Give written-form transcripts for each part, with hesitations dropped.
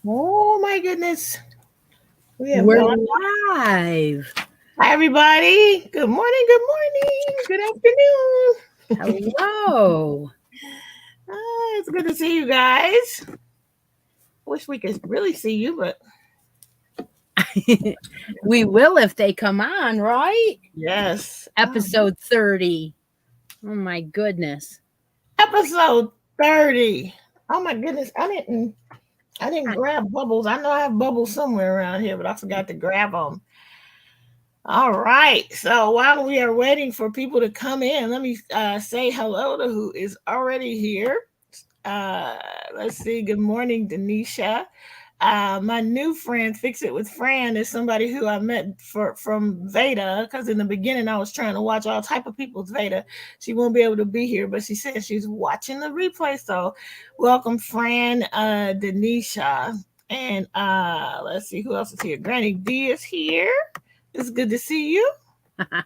Oh my goodness. We have We're gone. live. Hi everybody. Good morning. Good morning. Good afternoon. Hello. It's good to see you guys. Wish we could really see you, but We will if they come on, right? yes. Episode 30. Oh my goodness. Episode 30. Oh my goodness. I didn't I- grab bubbles. I know I have bubbles somewhere around here, but I forgot to grab them. All right. So while we are waiting for people to come in, let me say hello to who is already here. Uh, let's see. Good morning, Denisha. My new friend, Fix It with Fran, is somebody who I met from Veda. Because in the beginning, I was trying to watch all type of people's Veda. She won't be able to be here, but she said she's watching the replay. So, welcome, Fran, Denisha, and let's see who else is here. Granny D is here. It's good to see you. And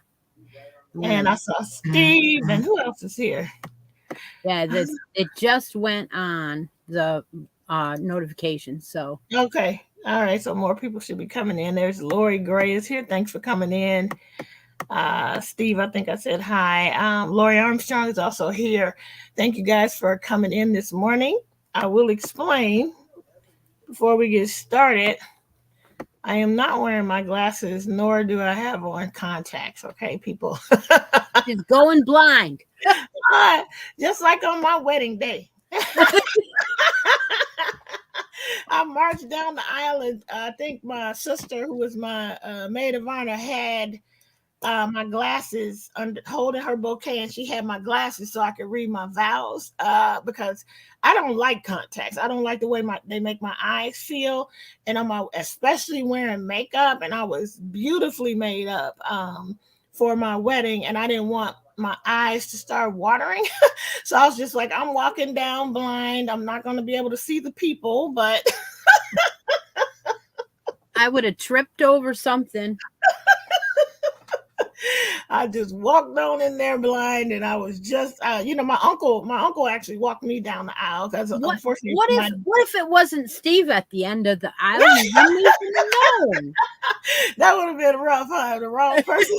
yeah, I saw Steve, and who else is here? yeah, this it just went on the notification. So Okay. All right. So more people should be coming in. There's Lori Gray is here. Thanks for coming in. Steve, I think I said hi. Lori Armstrong is also here. Thank you guys for coming in this morning. I will explain before we get started. I am not wearing my glasses, nor do I have on contacts. Okay, people. she's going blind. Just like on my wedding day. I marched down the aisle, and I think my sister, who was my maid of honor, had my glasses under holding her bouquet, and she had my glasses so I could read my vows. Because I don't like contacts. I don't like the way they make my eyes feel, and especially wearing makeup. And I was beautifully made up for my wedding, and I didn't want my eyes to start watering. So I was just like, I'm walking down blind. I'm not going to be able to see the people, but I would have tripped over something. I just walked on in there blind, and I was just, my uncle actually walked me down the aisle because What unfortunately what my if what if it wasn't Steve at the end of the aisle? You wouldn't even know. that would have been rough, huh? The wrong person.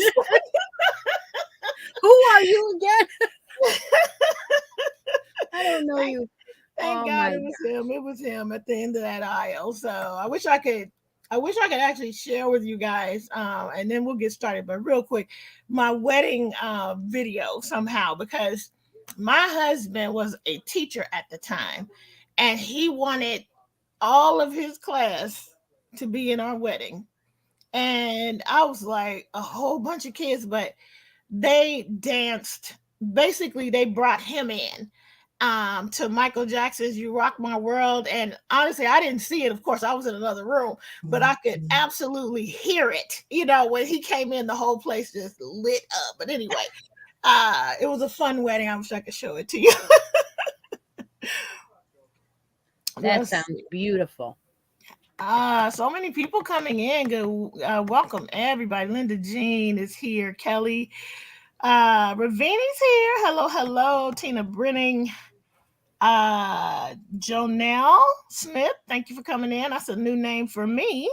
Who are you again? I don't know thank, you. thank Oh God my it was him. It was him at the end of that aisle. So I wish I could actually share with you guys, and then we'll get started. But real quick, my wedding video somehow, because my husband was a teacher at the time, and he wanted all of his class to be in our wedding. And I was like, a whole bunch of kids, but they danced. Basically, they brought him in to Michael Jackson's You Rock My World. And honestly, I didn't see it. Of course, I was in another room, but I could absolutely hear it. When he came in, the whole place just lit up. But anyway, it was a fun wedding. I wish I could show it to you. That Let's sounds beautiful. so many people coming in. Good, welcome everybody. Linda Jean is here. Kelly, Ravini's here. Hello, hello. Tina Brenning, Jonelle Smith. Thank you for coming in. That's a new name for me.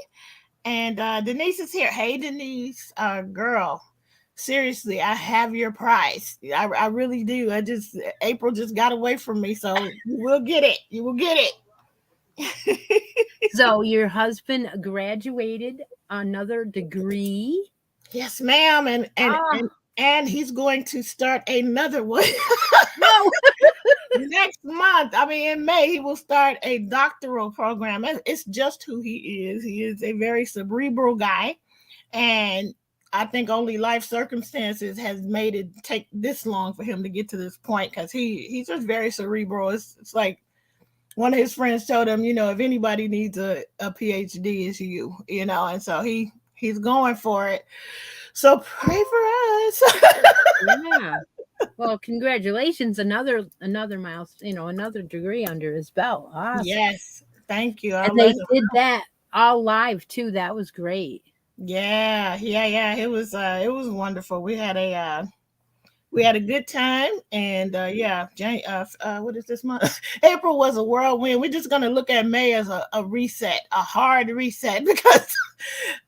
And Denise is here. Hey, Denise, girl. Seriously, I have your prize. I really do. April just got away from me, so you will get it. You will get it. So your husband graduated another degree? Yes, ma'am. And and Ah, and and he's going to start another one no. next month. I mean, in May, he will start a doctoral program. It's just who he is. He is a very cerebral guy, and I think only life circumstances has made it take this long for him to get to this point because he's just very cerebral. It's like one of his friends told him, if anybody needs a PhD, it's you, and so he's going for it. So pray for us. Yeah. Well, congratulations. Another milestone, another degree under his belt. Awesome. Yes, thank you. I'll And let they him. did that all live too. That was great. Yeah, yeah, yeah. It was wonderful. we had a good time, and yeah, what is this month? April was a whirlwind. We're just gonna look at May as a reset, a hard reset, because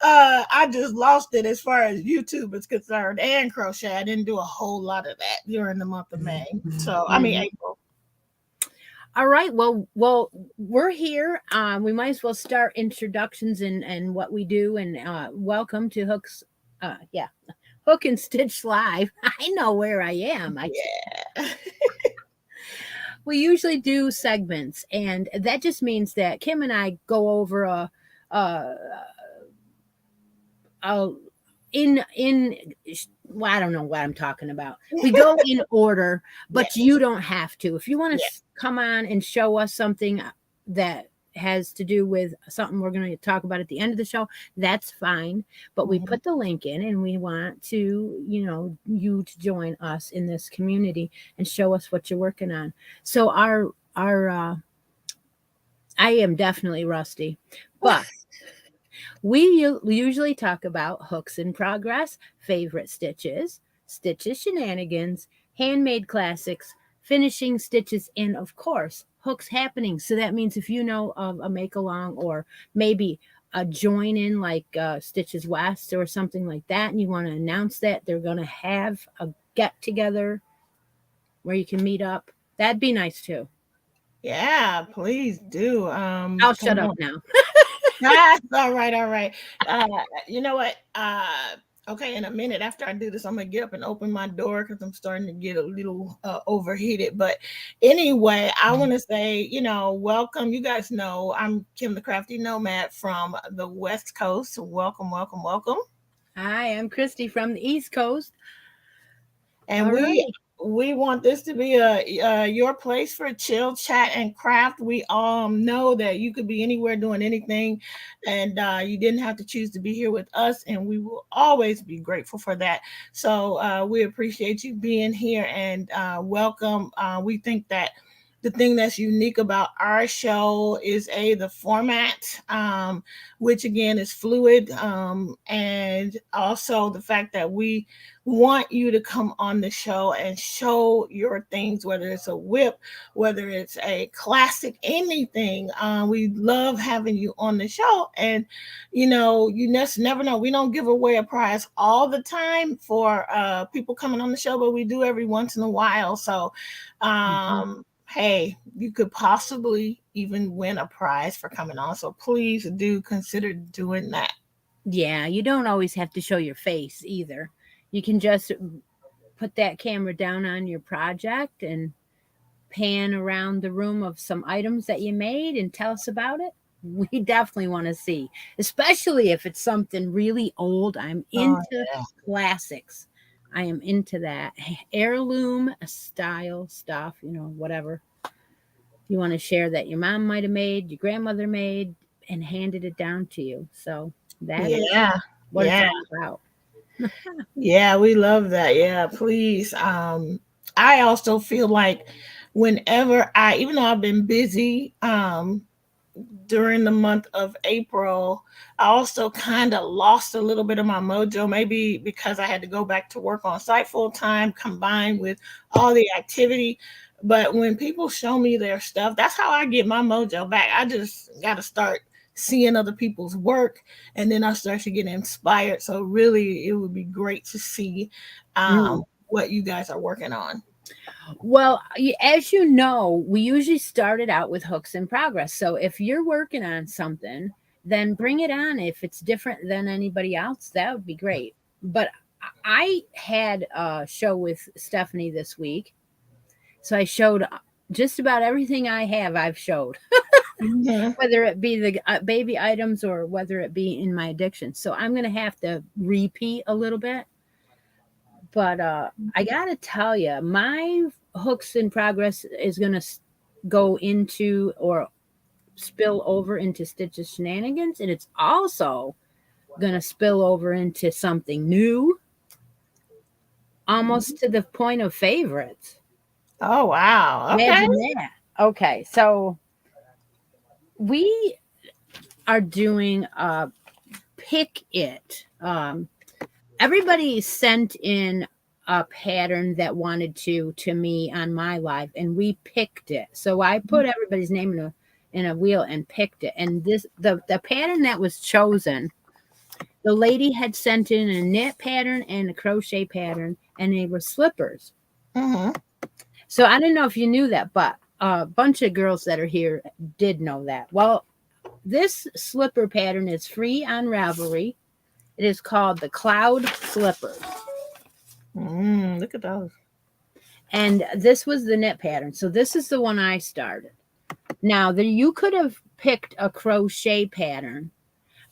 I just lost it as far as YouTube is concerned and crochet. I didn't do a whole lot of that during the month of May. So I mean Mhm. April. All right. Well, we're here. We might as well start introductions and what we do. And welcome to Hooks. Yeah, Hook and Stitch Live. I know where I am. Yeah. We usually do segments, and that just means that Kim and I go over a, a in well, I don't know what I'm talking about. We go in order, Yeah. but you don't have to. If you want Yeah. to come on and show us something that has to do with something we're going to talk about at the end of the show, that's fine. But we Mhm. put the link in, and we want to, you to join us in this community and show us what you're working on. So our I am definitely rusty, but we usually talk about hooks in progress, favorite stitches shenanigans, handmade classics, finishing stitches, and of course, hooks happening. So that means if you know of a make along or maybe a join in like Stitches West or something like that, and you want to announce that they're going to have a get together where you can meet up, that'd be nice too. Yeah, please do. I'll shut Come up on. now. That's all right, all right. Uh, you know what? Okay, in a minute after I do this, I'm gonna get up and open my door because I'm starting to get a little overheated. But anyway, I want to say, welcome. You guys know I'm Kim the Crafty Nomad from the West Coast. Welcome, welcome, welcome. Hi, I'm Christy from the East Coast. And All right. we want this to be your place for chill chat and craft. We know that you could be anywhere doing anything, and you didn't have to choose to be here with us, and we will always be grateful for that. So we appreciate you being here, and welcome. We think that the thing that's unique about our show is the format, which again is fluid, and also the fact that we want you to come on the show and show your things, whether it's a whip, whether it's a classic, anything. We love having you on the show. And, you just never know. We don't give away a prize all the time for people coming on the show, but we do every once in a while. So, Mhm. hey, you could possibly even win a prize for coming on. So please do consider doing that. Yeah, you don't always have to show your face either. You can just put that camera down on your project and pan around the room of some items that you made and tell us about it. We definitely want to see, especially if it's something really old. I'm Oh, into yeah. classics. I am into that heirloom style stuff, whatever you want to share that your mom might have made, your grandmother made, and handed it down to you. So that is Yeah. what it's Yeah. all about. Yeah, we love that. Yeah, please. I also feel like whenever even though I've been busy, during the month of April, I also kind of lost a little bit of my mojo, maybe because I had to go back to work on site full time combined with all the activity. But when people show me their stuff, that's how I get my mojo back. I just got to start seeing other people's work, and then I start to get inspired. So really, it would be great to see Mm. what you guys are working on. Well, as you know, we usually started out with hooks in progress. So if you're working on something, then bring it on. If it's different than anybody else, that would be great. But I had a show with Stephanie this week. So I showed just about everything I have, I've showed, Mhm. whether it be the baby items or whether it be in my addiction. So I'm going to have to repeat a little bit. But I got to tell you, my hooks in progress is going to go into or spill over into Stitch's shenanigans. And it's also going to spill over into something new, almost to the point of favorites. Oh wow. Okay. Imagine that. Okay. So we are doing pick it. Everybody sent in a pattern that wanted to me on my live, and we picked it. So I put everybody's name in a wheel and picked it. And the pattern that was chosen, the lady had sent in a knit pattern and a crochet pattern, and they were slippers. Mm-hmm. So I don't know if you knew that, but a bunch of girls that are here did know that. Well, this slipper pattern is free on Ravelry. It is called the Cloud Slippers. Look at those. And this was the knit pattern. So this is the one I started. Now, you could have picked a crochet pattern,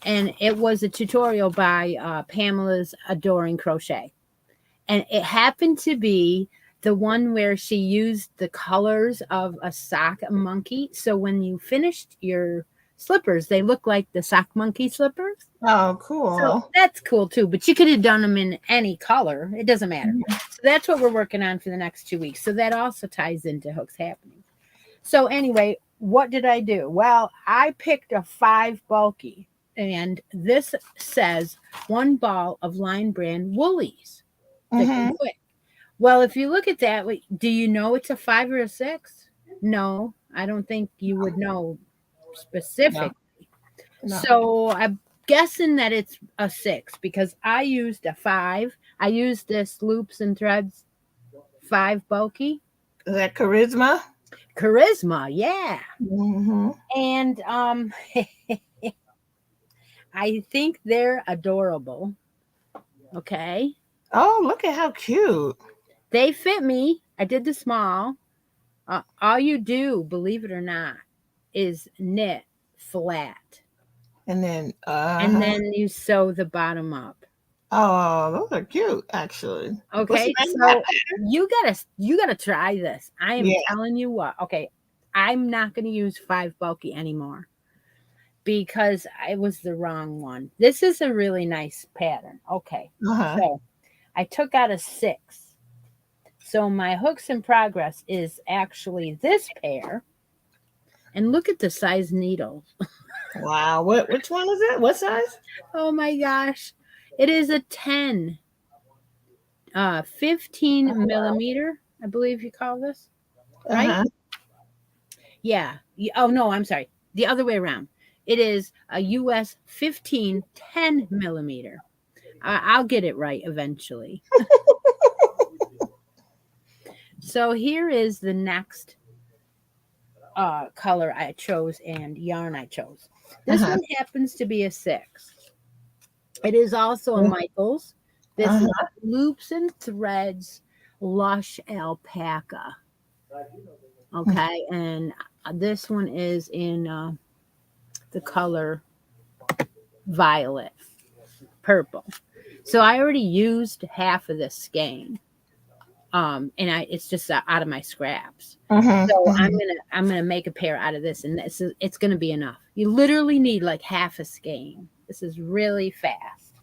and it was a tutorial by Pamela's Adoring Crochet. And it happened to be the one where she used the colors of a sock monkey. So when you finished your slippers, they look like the sock monkey slippers. Oh, cool. So that's cool too. But you could have done them in any color. It doesn't matter. Mm-hmm. So that's what we're working on for the next 2 weeks. So that also ties into Hooks Happening. So anyway, what did I do? Well, I picked a 5 bulky, and this says 1 ball of Line Brand Woolies. Mm-hmm. Well, if you look at that, do you know it's a 5 or a 6? No, I don't think you would know specifically. No. So I'm guessing that it's a 6 because I used a 5. I used this Loops and Threads 5 bulky. Is that Charisma? Charisma, yeah. Mm-hmm. And I think they're adorable. Okay. Oh, look at how cute. They fit me. I did the small. All you do, believe it or not, is knit flat. And then you sew the bottom up. Oh, those are cute, actually. Okay, so you gotta try this. I am telling you what. Okay, I'm not gonna use 5 bulky anymore because I was the wrong one. This is a really nice pattern. Okay, so I took out a 6. So my hooks in progress is actually this pair. And look at the size needles. Wow. Which one is it? What size? Oh my gosh. It is a 10. 15 millimeter, I believe you call this. Right? Yeah. Oh no, I'm sorry. The other way around. It is a US 15 10 millimeter. I'll get it right eventually. So here is the next color I chose and yarn I chose. This one happens to be a 6. It is also a Michaels. This is Loops and Threads Lush Alpaca. Okay, and this one is in the color violet, purple. So I already used half of this skein. And it's just out of my scraps. So I'm gonna make a pair out of this, and it's gonna be enough. You literally need like half a skein. This is really fast.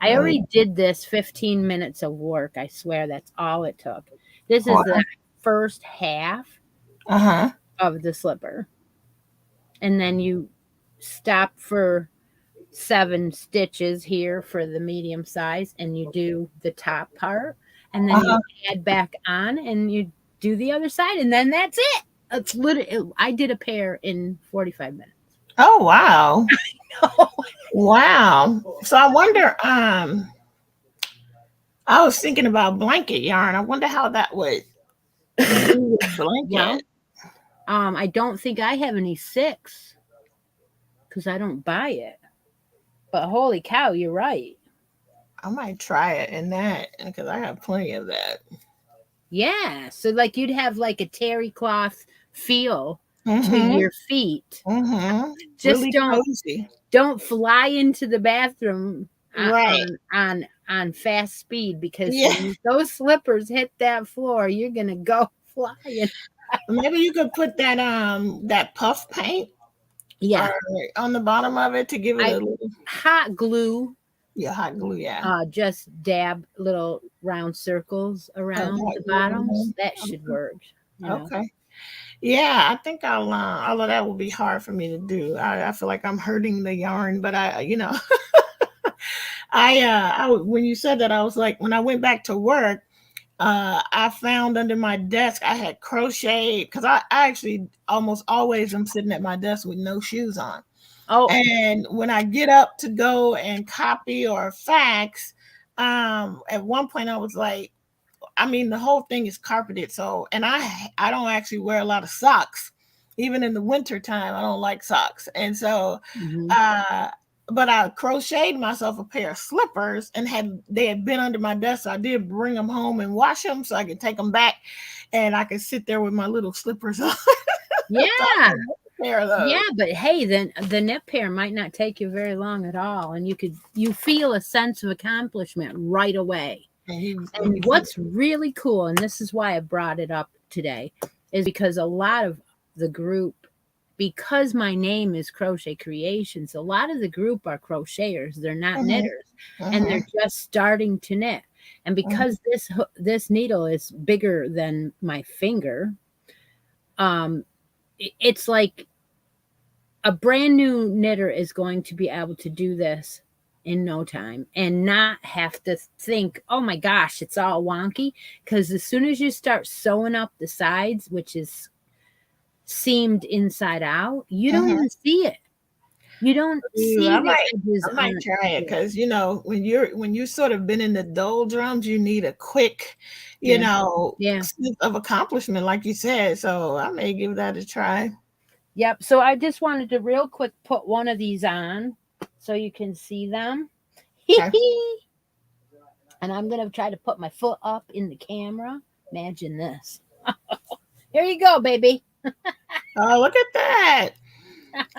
I already did this 15 minutes of work. I swear that's all it took. This is the first half of the slipper, and then you stop for 7 stitches here for the medium size, and you do the top part. And then you add back on and you do the other side. And then that's it. It's literally, I did a pair in 45 minutes. Oh, wow. I know. Wow. So I wonder, I was thinking about blanket yarn. I wonder how that would do with blanket. Well, I don't think I have any 6 because I don't buy it. But holy cow, you're right. I might try it in that because I have plenty of that. Yeah. So like you'd have like a terry cloth feel to your feet. Just really don't fly into the bathroom on fast speed because when those slippers hit that floor, you're gonna go flying. Maybe you could put that that puff paint on the bottom of it to give it a little hot glue. Yeah, hot glue, yeah. Just dab little round circles around the bottoms. That should work. Okay. Yeah, I think although that will be hard for me to do. I feel like I'm hurting the yarn, but I when you said that, I was like, when I went back to work, I found under my desk I had crocheted because I actually almost always am sitting at my desk with no shoes on. Oh, And when I get up to go and copy or fax, at one point I was like, I mean, the whole thing is carpeted. So, and I don't actually wear a lot of socks. Even in the winter time, I don't like socks. And so, mhm. uh, but I crocheted myself a pair of slippers and they had been under my desk. So I did bring them home and wash them so I could take them back and I could sit there with my little slippers on. Yeah, So I got a pair of yeah, those. but hey, then the knit pair might not take you very long at all, and you feel a sense of accomplishment right away. And he And said, what's really cool, and this is why I brought it up today, is because a lot of the group, because my name is Crochet Creations, a lot of the group are crocheters. They're not mm-hmm, knitters, and they're mm-hmm, just starting to knit. And mm-hmm, because this needle is bigger than my finger, um, it's like a brand new knitter is going to be able to do this in no time and not have to think, oh my gosh, it's all wonky. Because as soon as you start sewing up the sides, which is seamed inside out, you don't mm-hmm. even see it. You don't Ooh, see the edges I might on try it it. because when you sort of been in the doldrums, you need a quick, Yeah. Yeah. sense of accomplishment, like you said. So I may give that a try. Yep. So I just wanted to real quick put one of these on so you can see them. Okay. And I'm going to try to put my foot up in the camera. Imagine this. Here you go, baby. Oh, look at that!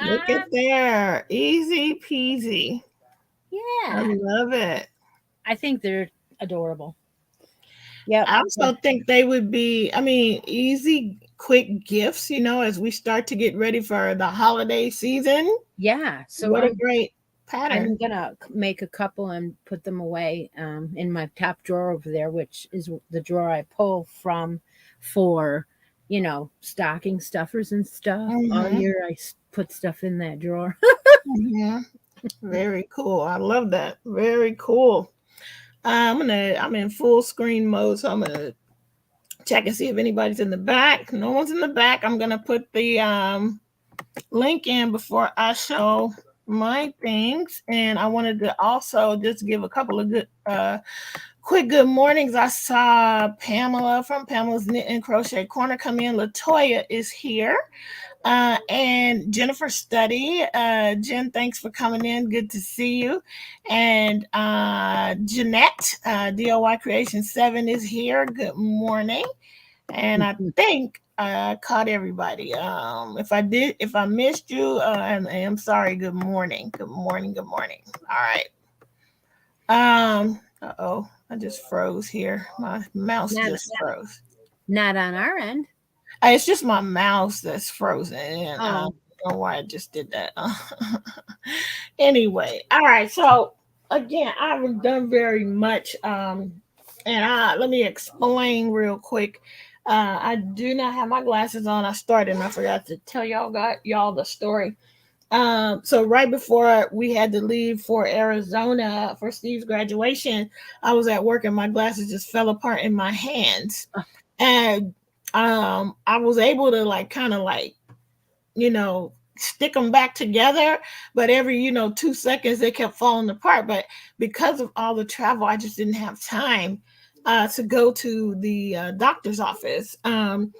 Look at there, easy peasy. I Yeah. love it. I think they're adorable. Yep. I also think they would be, I mean, easy, quick gifts. As we start to get ready for the holiday season. Yeah. So What a I'm great I'm pattern. gonna make a couple and put them away in my top drawer over there, which is the drawer I pull from for stocking stuffers and stuff. All Mm-hmm. year put stuff in that drawer. Mm-hmm. Very cool. I love that. Very cool. I'm in full screen mode, so I'm gonna check and see if anybody's in the back. No one's in the back. I'm gonna put the link in before I show my things. And I wanted to also just give a couple of quick good mornings. I saw Pamela from Pamela's Knit and Crochet Corner come in. Latoya is here. And Jennifer Study. Jen, thanks for coming in. Good to see you. And Jeanette, DIY Creation 7 is here. Good morning. And I think I caught everybody. If I missed you, I'm sorry. Good morning. Good morning. Good morning. All right. Uh-oh. I just froze here. My mouse not just froze. not on our end. It's just my mouse that's frozen, and I Oh, don't know why I just did that. Anyway, all right. So again, I haven't done very much, and let me explain real quick. I do not have my glasses on. I started, and I forgot to tell y'all the story. So right before we had to leave for Arizona for Steve's graduation, I was at work and my glasses just fell apart in my hands. And I was able to like kind of like, you know, stick them back together, but every, 2 seconds they kept falling apart. But because of all the travel, I just didn't have time to go to the doctor's office. And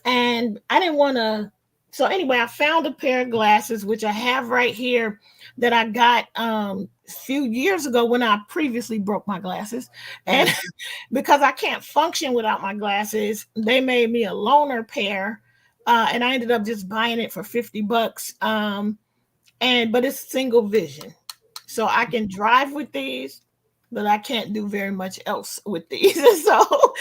I didn't want to. So anyway, I found a pair of glasses, which I have right here, that I got a few years ago when I previously broke my glasses, and mhm. because I can't function without my glasses, they made me a loaner pair, and I ended up just buying it for $50. But it's single vision, so I can drive with these, but I can't do very much else with these. So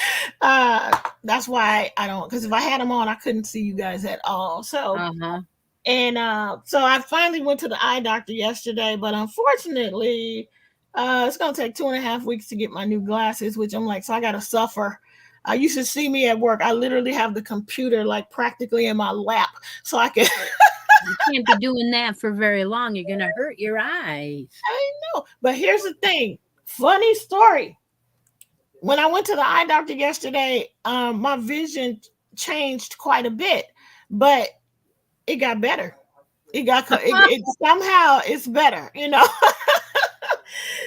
that's why I don't. Because if I had them on, I couldn't see you guys at all. So Uh-huh. and so I finally went to the eye doctor yesterday, but unfortunately, it's gonna take 2.5 weeks to get my new glasses, which I'm like, so I gotta suffer. You should see me at work. I literally have the computer like practically in my lap, so I can. You can't be doing that for very long. You're gonna hurt your eyes. I know, but here's the thing. Funny story. when I went to the eye doctor yesterday, my vision changed quite a bit, but it got better. It somehow it's better, you know.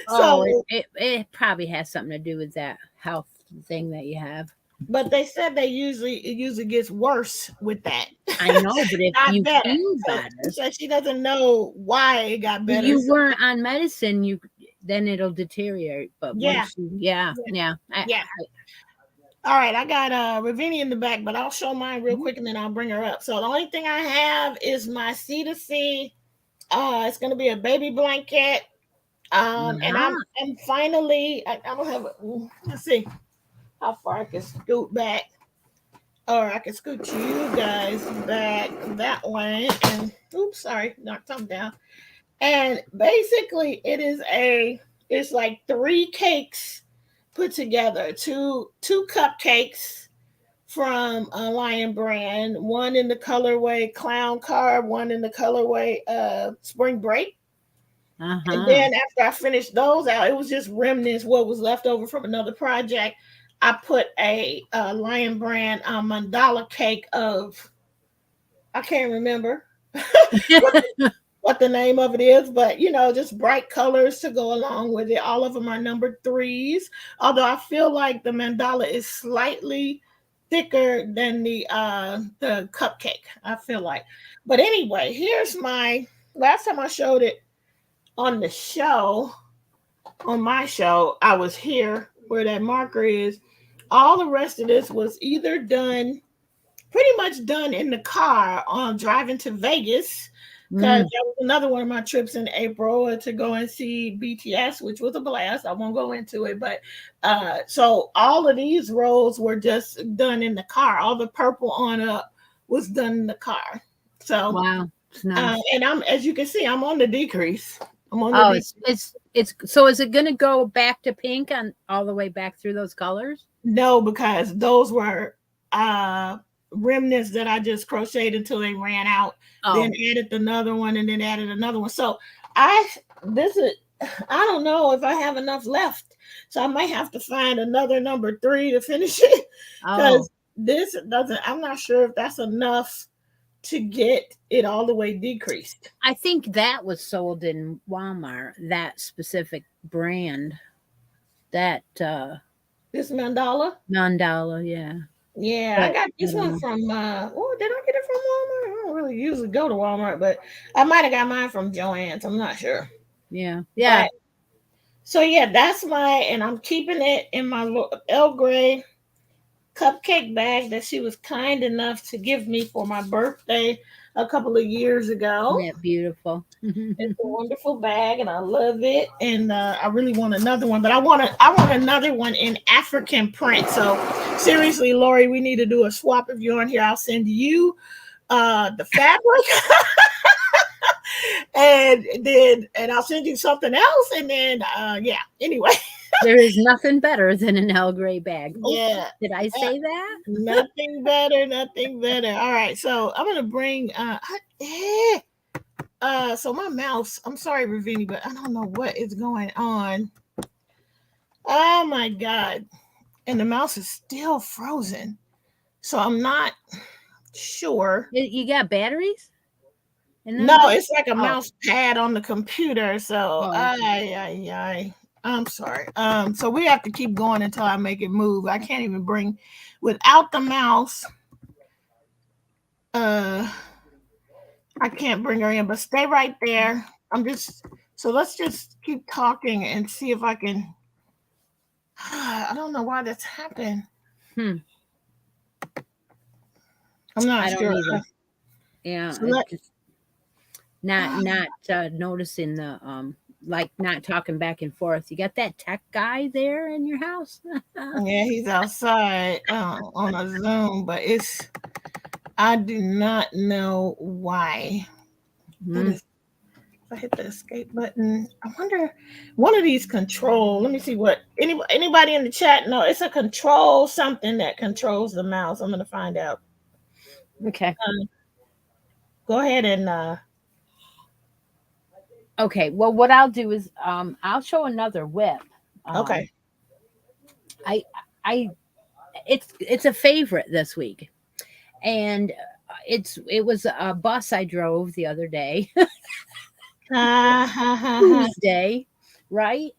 Oh, So, it probably has something to do with that health thing that you have. but they said it usually gets worse with that, I know, but if not you better. feel So she better, said she doesn't know why it got better. you So weren't on medicine, you then it'll deteriorate. But yeah, once you, yeah, yeah, yeah, yeah. All right, I got Ravinia in the back, but I'll show mine real quick and then I'll bring her up. So the only thing I have is my C2C. It's gonna be a baby blanket. And uh-huh. I'm finally I don't have let's see how far I can scoot back. Or I can scoot you guys back that way. And oops, sorry, knocked something down. And basically it's like three cakes put together. Two cupcakes from a Lion brand, one in the colorway Clown Carb, one in the colorway Spring Break. And Uh-huh. then after I finished those out, it was just remnants, what was left over from another project. I put a Lion brand mandala cake of, I can't remember what what the name of it is, but just bright colors to go along with it. All of them are number threes, although I feel like the mandala is slightly thicker than the cupcake. I feel like, but anyway, here's my last time I showed it on the show. On my show, I was here where that marker is. All the rest of this was either done, pretty much done in the car on driving to Vegas, because Mm. that was another one of my trips in April to go and see BTS, which was a blast. I won't go into it, but so all of these rows were just done in the car. All the purple on up was done in the car. So, Wow, it's nice. and I'm, as you can see, I'm on the decrease. I'm on the Oh, decrease. it's so is it gonna go back to pink on all the way back through those colors? No, because those were uh remnants that I just crocheted until they ran out, then Oh, added another one and then added another one. So I this is I don't know if I have enough left. So I might have to find another number three to finish it. oh, Because this doesn't, I'm not sure if that's enough to get it all the way decreased. I think that was sold in Walmart, that specific brand, that This mandala. non-dollar, yeah. Yeah, I But got I this don't one know. from oh, did I get it from Walmart? I don't really usually go to Walmart, but I might have got mine from Joann's. I'm not sure. Yeah, yeah. But so yeah, that's and I'm keeping it in my El Grey cupcake bag that she was kind enough to give me for my birthday a couple of years Isn't ago. that beautiful? It's a wonderful bag, and I love it. And I really want another one, but I want another one in African print. So seriously, Lori, we need to do a swap. If you're on here, I'll send you the fabric, and I'll send you something else, and then yeah. Anyway, There is nothing better than an El Grey bag. Oh, yeah. did I say that? Nothing better, nothing better. All right, so I'm gonna bring so my mouse, I'm sorry, Ravini, but I don't know what is going on. Oh my god. And the mouse is still frozen. So I'm not sure. You got batteries in them No, things? it's like a Oh, mouse pad on the computer. So oh, okay. I'm sorry. So we have to keep going until I make it move. I can't even bring without the mouse. Uh I can't bring her in, but stay right there. I'm just so let's just keep talking and see if I can. I don't know why that's happened. Hmm. I'm not I don't sure. either. Yeah, So it let just not noticing the like not talking back and forth. You got that tech guy there in your house? yeah, he's outside on a Zoom, but I do not know why. That Hmm. is, if I hit the escape button, I wonder one of these control. Let me see what anybody in the chat know. It's a control something that controls the mouse. I'm gonna find out. Okay. Um, Go ahead and Okay. Well, what I'll do is I'll show another whip. Um okay. I I it's a favorite this week. And it was a bus I drove the other day, Ha ha ha ha. Tuesday, right?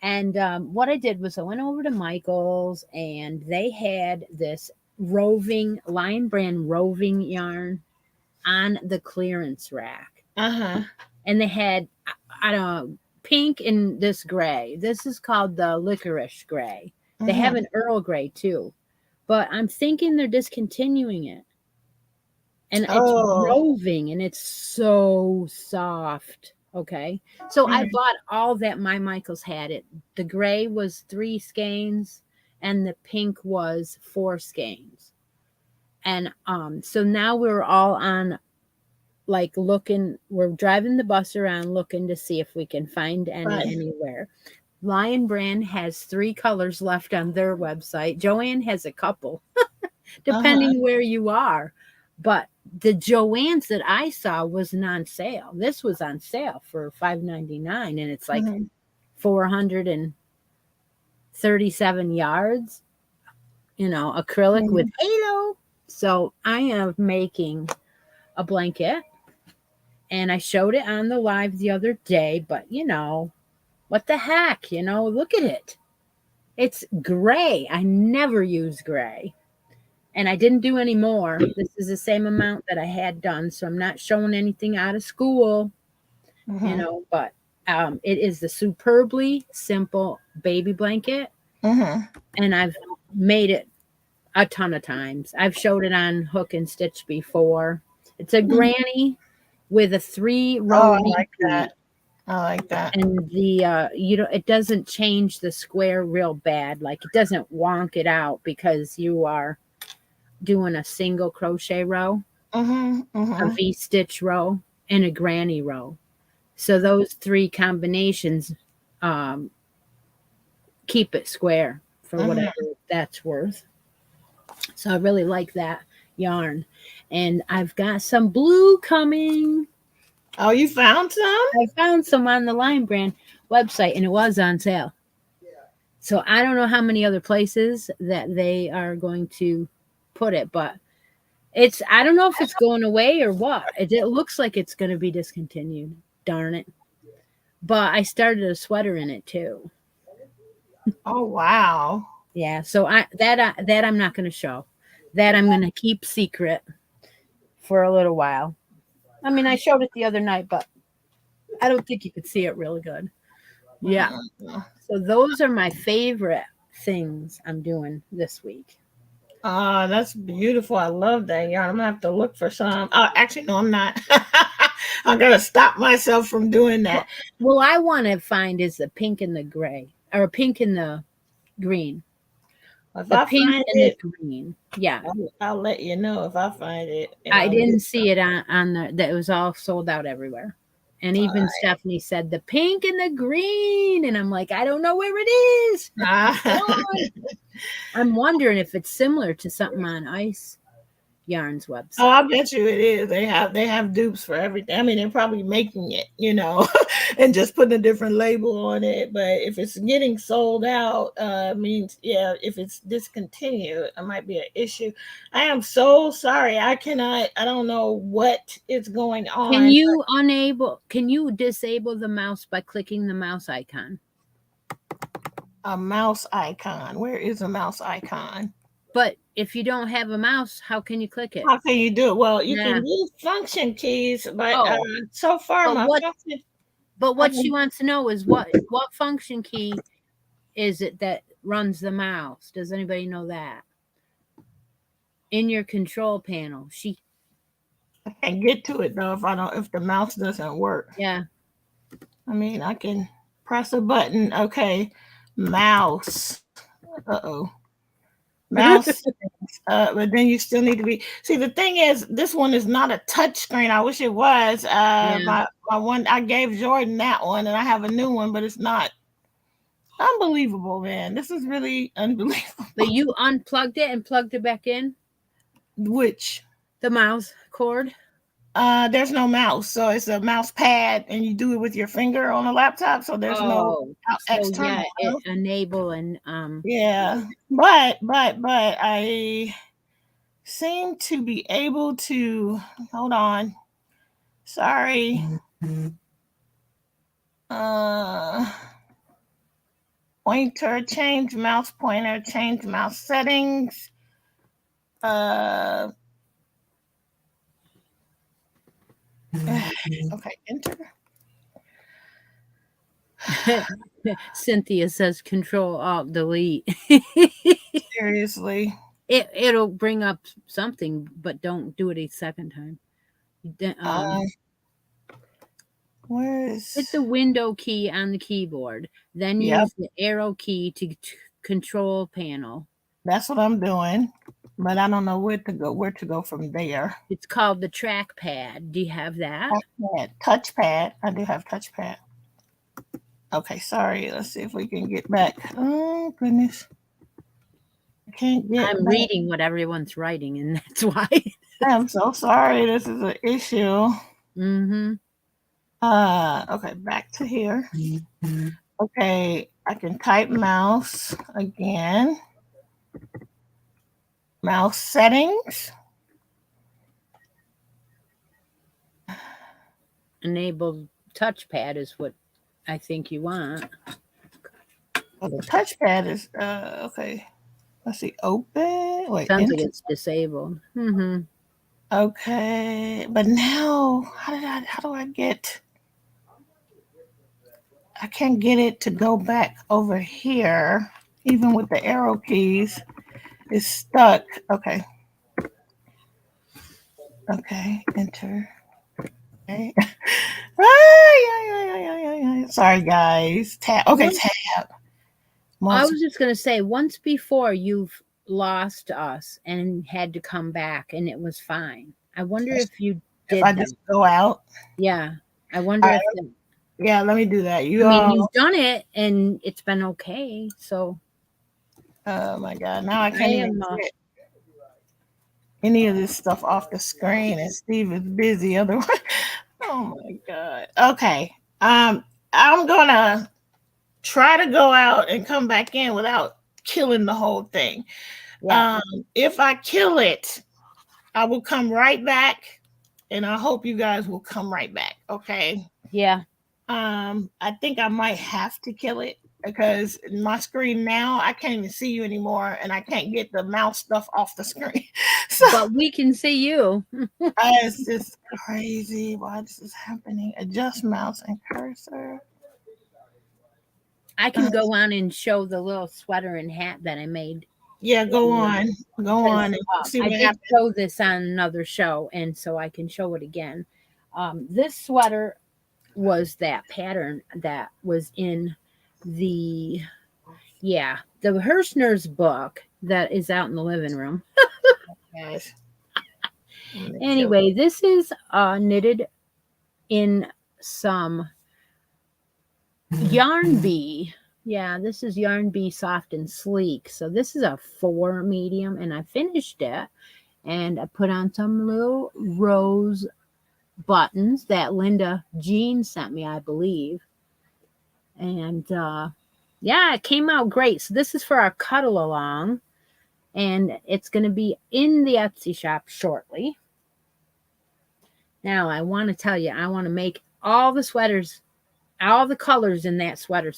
And what I did was I went over to Michael's, and they had this roving Lion Brand roving yarn on the clearance rack, Uh-huh. and they had I don't know, pink and this gray. This is called the licorice gray. They have Mhm. an Earl Grey too, but I'm thinking they're discontinuing it. And it's Oh. roving and it's so soft. Okay. So I Mhm. bought all that my Michaels had it. The gray was 3 skeins and the pink was 4 skeins. And so now we're all on, like, looking, we're driving the bus around looking to see if we can find any Right. anywhere. Lion Brand has 3 colors left on their website. Joanne has a couple, Uh-huh. depending where you are. But the Joann's that I saw wasn't on sale. This was on sale for $5.99, and it's like Mhm. 437 yards, acrylic with Mhm. halo. So I am making a blanket, and I showed it on the live the other day, but what the heck, look at it. It's gray. I never use gray. And I didn't do any more. This is the same amount that I had done, so I'm not showing anything out of school, Mhm. but it is the superbly simple baby blanket, Mhm. and I've made it a ton of times. I've showed it on hook and stitch before. It's a Mhm. granny with a 3-row Oh, I like repeat, that. I like that. and it doesn't change the square real bad. Like, it doesn't wonk it out because you are doing a single crochet row, Mhm. a Mhm. V-stitch row, and a granny row. So those 3 combinations um, keep it square for Mhm. whatever that's worth. So I really like that yarn. And I've got some blue coming. Oh, you found some? I found some on the Lion Brand website, and it was on sale. So I don't know how many other places that they are going to put it, but I don't know if it's going away or what. It looks like it's going to be discontinued. Darn it. But I started a sweater in it too. Oh, wow. Yeah, so that I'm not going to show. That I'm going to keep secret for a little while. I mean, I showed it the other night, but I don't think you could see it really good. Yeah. Mhm. So those are my favorite things I'm doing this week. Ah, that's beautiful. I love that yarn. I'm gonna have to look for some. Actually, no, I'm not. I'm gonna stop myself from doing Well, that. well, I want to find is the pink and the gray, or pink and the green. If The I pink find and the it, green. Yeah. I'll let you know if I find it, and I I'll get didn't see it on the that it was all sold out everywhere. And some. even Stephanie said the pink and the green. And I'm like, I don't know where it is. It's Ah. gone. I'm wondering if it's similar to something on Ice Yarn's Oh, website. I bet you it is. They have dupes for everything. I mean, they're probably making it, and just putting a different label on it. But if it's getting sold out, means yeah. If it's discontinued, it might be an issue. I am so sorry. I cannot. I don't know what is going on. Can you disable the mouse by clicking the mouse icon? A mouse icon. Where is a mouse icon? But if you don't have a mouse, how can you click it? How can you do it? Well, you Yeah. can use function keys, but Oh, so far but my what function. but I what she wants to know is what function key is it that runs the mouse? Does anybody know that? In your control panel. can't get to it though if the mouse doesn't work. Yeah. I mean, I can press a button. Okay, mouse. Uh-oh. Mouse. But then you still need to be. See, the thing is, this one is not a touch screen. I wish it was. Yeah. My one, I gave Jordan that one, and I have a new one, but it's not. Unbelievable, man. This is really unbelievable. But you unplugged it and plugged it back in, Which the mouse cord. There's no mouse, so it's a mouse pad, and you do it with your finger on a laptop. So there's no Oh, so external yeah, it mouse. enable and Yeah, but I seem to be able to. Hold on. Sorry. Uh, pointer, change mouse pointer, change mouse settings. Uh, okay, enter. Cynthia says Control Alt Delete. Seriously. It'll bring up something, but don't do it a second time. Um, where Hit is? the window key on the keyboard, then Yep, use the arrow key to control panel. that's what I'm doing. But I don't know where to go. Where to go from there? It's called the trackpad. Do you have that? Touchpad. I do have touchpad. Okay, sorry. Let's see if we can get back. Oh goodness, I can't get I'm back. reading what everyone's writing, and that's why. I'm so sorry. This is an issue. Mm-hmm. Okay, back to here. Okay, I can type mouse again. Mouse settings. Enable touchpad is what I think you want. Oh, the touchpad is okay. Let's see. Open. Wait, Sounds like enter. it's disabled. Mm-hmm. Okay, but now how do I get? I can't get it to go back over here. Even with the arrow keys, it's stuck. Okay. Okay. Enter. Okay. Sorry, guys. Tab. Okay, tab. I Multi- was just going to say, once before you've lost us and had to come back, and it was fine. I wonder if you if I did that. just go out. Yeah. I All wonder right, if the, yeah, let me do that. I You mean, all. you've done it and it's been okay. So Oh my God! Now I I can't even am, get any of this stuff off the screen, and Steve is busy. Otherwise, oh my God. Okay. I'm gonna try to go out and come back in without killing the whole thing. yeah. If I kill it, I will come right back, and I hope you guys will come right back. Okay. Yeah. I think I might have to kill it because my screen now I can't even see you anymore, and I can't get the mouse stuff off the screen. So But we can see you. it's just crazy why this is happening. Adjust mouse and cursor. I can go on and show the little sweater and hat that I made. Yeah, go on, Because and see I what did happens. show this on another show, and so I can show it again. This sweater was that pattern that was in the the Hirschner's book that is out in the living room. Guys, Anyway, this is knitted in some yarn bee. Yeah, this is yarn bee soft and sleek. So this is a 4 medium, and I finished it, and I put on some little rose buttons that Linda Jean sent me, I believe. And yeah, it came out great. So this is for our cuddle along, and it's going to be in the Etsy shop shortly. Now, I want to tell you, I want to make all the sweaters, all the colors in that sweater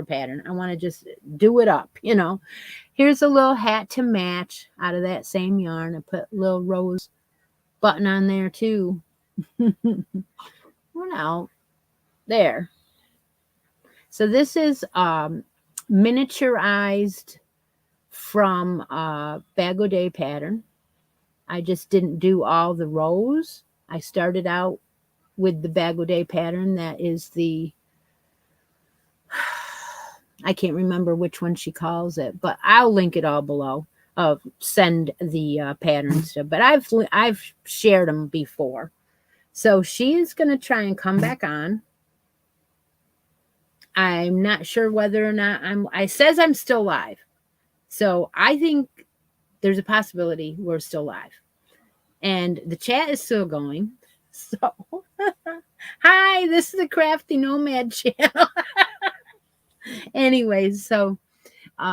pattern. I want to just do it up, you know. Here's a little hat to match out of that same yarn. I put a little rose button on there too. Well, now, there. So this is miniaturized from Bag O' Day pattern. I just didn't do all the rows. I started out with the Bag O' Day pattern. That is the, I can't remember which one she calls it, but I'll link it all below. Send the patterns to, but I've shared them before. So she's gonna try and come back on. I'm not sure whether or not I says I'm still live. So I think there's a possibility we're still live. And the chat is still going. So, hi, this is the Crafty Nomad channel. Anyways, so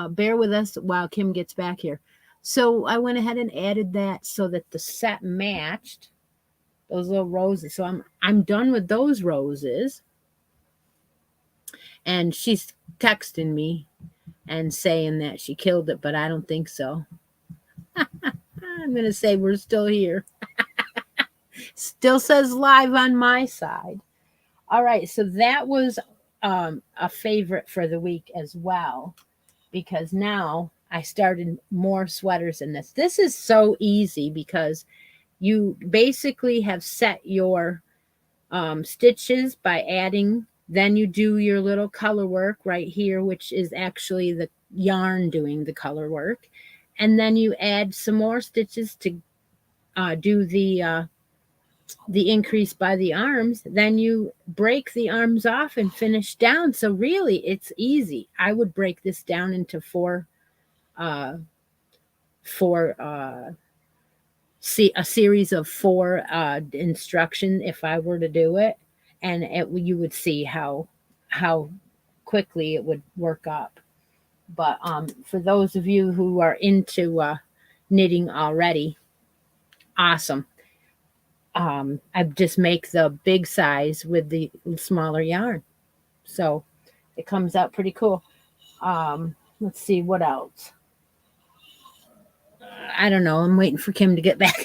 bear with us while Kim gets back here. So I went ahead and added that so that the set matched those little roses. So I'm done with those roses. And she's texting me and saying that she killed it, but I don't think so. I'm gonna say we're still here. Still says live on my side. All right, so that was a favorite for the week as well, because now I started more sweaters in this. This is so easy because you basically have set your stitches by adding, then you do your little color work right here, which is actually the yarn doing the color work. And then you add some more stitches to do the increase by the arms. Then you break the arms off and finish down. So really, it's easy. I would break this down into four see a series of four instruction if I were to do it, and you would see how quickly it would work up. But for those of you who are into knitting already, awesome. I just make the big size with the smaller yarn, so it comes out pretty cool. Let's see what else. I don't know. I'm waiting for Kim to get back.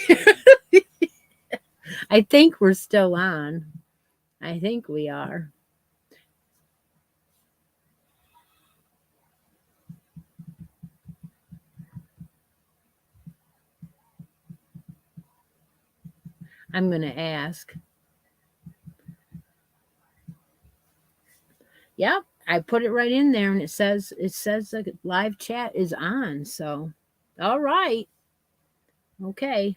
I think we're still on. I think we are. I'm going to ask. Yep, I put it right in there, and it says the live chat is on. So, all right. Okay.